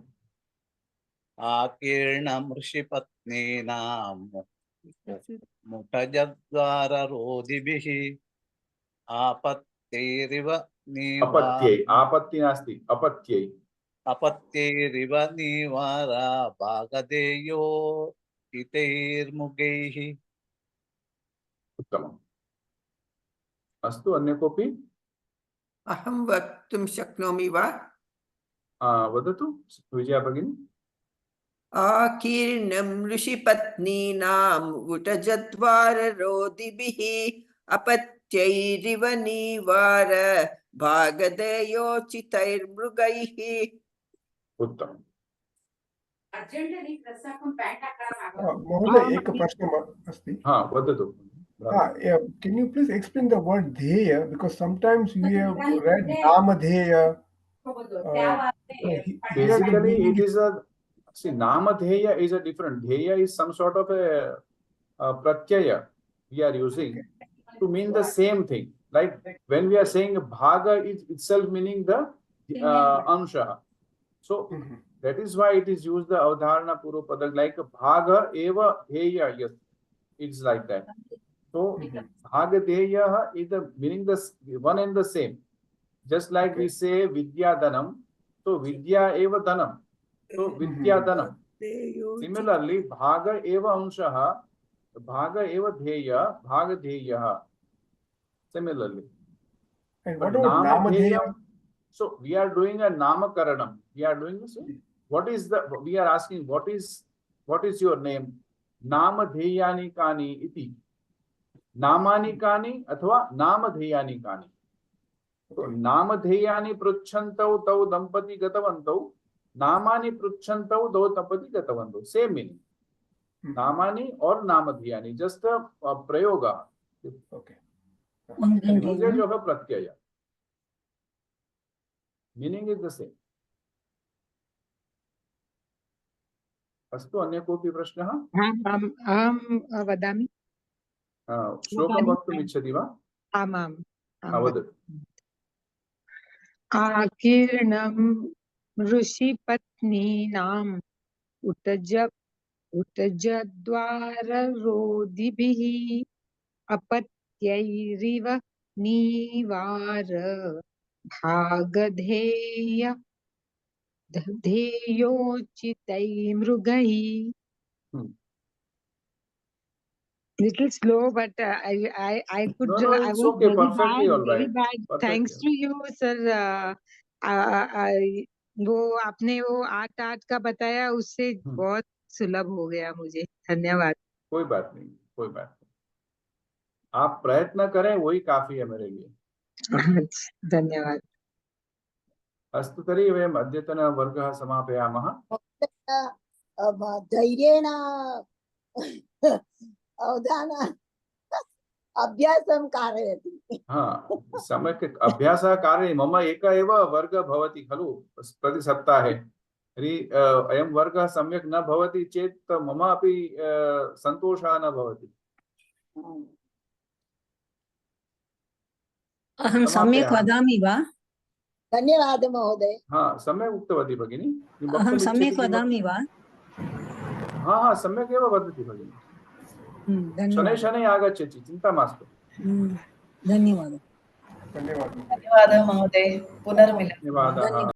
आकीर्णमृषिपत्नीनां मुटजद्वाररोधिभिः आपत्यैरिव अपत्यै, आपत्ति नास्ति, अपत्यै। अपत्यैरिव निवार भागधेयोचितैर्मृगैः। उत्तमम्। अस्तु, अन्य कोऽपि? अहं वक्तुं शक्नोमि वा? वदतु विजया भगिनी। आकीर्णं ऋषिपत्नीनाम् उटजद्वाररोधिभिः अपत्यैरिव निवार भागधेयोचितैर्मृगैः। उत्तमम्। महोदय एक प्रश्नः अस्ति। वदतु। Can you please explain the word dheya, because sometimes we have read namadheya. Basically it is a, see, namadheya is a different, dheya is some sort of a pratyaya we are using to mean the same thing. Like when we are saying bhaga is itself meaning the ansha. So that is why it is used the avdharana purvapada, like bhaga eva dheya, yes, it's like that. So bhaga dheya is the meaning the one and the same. Just like we say vidya dhanam, so vidya eva dhanam, so vidya dhanam. Similarly, bhaga eva anshaha, bhaga eva dheya, bhaga dheya. Similarly. And what about namadheya? So we are doing a namakaranam. We are doing this. What is the? We are asking what is your name? Namadheyani kani iti. Namani kani अथवा नामधेयानि कानि. नामधेयानि पृच्छन्तौ तौ दंपति गतवन्तौ, नामानि पृच्छन्तौ तौ दंपति गतवन्तौ. Same meaning. नामानि और नामधेयानि, just a प्रयोग. Okay. Usage of a pratyaya. Meaning is the same. अस्तु, अन्य कोऽपि प्रश्नः? अहं वदामि। श्लोकं वक्तुम् इच्छति वा? आमां वदतु। आकीर्णं ऋषिपत्नीनाम् उटजद्वाररोधिभिः अपत्यैरिव निवार भागधेयोचितैर्मृगैः. Little slow, but I could. No, I it's was okay, very perfectly bad, all very right. bad. Perfectly. Thanks to you, sir. वो आपने वो आर्ट का बताया, उससे बहुत सुलभ हो गया मुझे. धन्यवाद. कोई बात नहीं, कोई बात नहीं. आप प्रयत्न करें, वही काफी है मेरे लिए. धन्यवाद. अस्तु, तर्हि वयम् अद्यतनवर्गः समापयामः. धैर्येण अवधान अभ्यासं कारयति. सम्यक् अभ्यासः कारयति. मम एक एव वर्गः भवति खलु प्रति सप्ताहे. तर्हि अयं वर्गः सम्यक् न भवति चेत् मम अपि सन्तोषः न भवति. अहं सम्यक् वदामि वा? धन्यवादः महोदय. सम्यक् उक्तवती भगिनी. अहं सम्यक् वदामि वा? सम्यक् एव वदति भगिनी. शनैः शनैः आगच्छति, चिन्ता मास्तु. धन्यवादः. धन्यवादः महोदय. पुनर्मिलामः. धन्यवादः.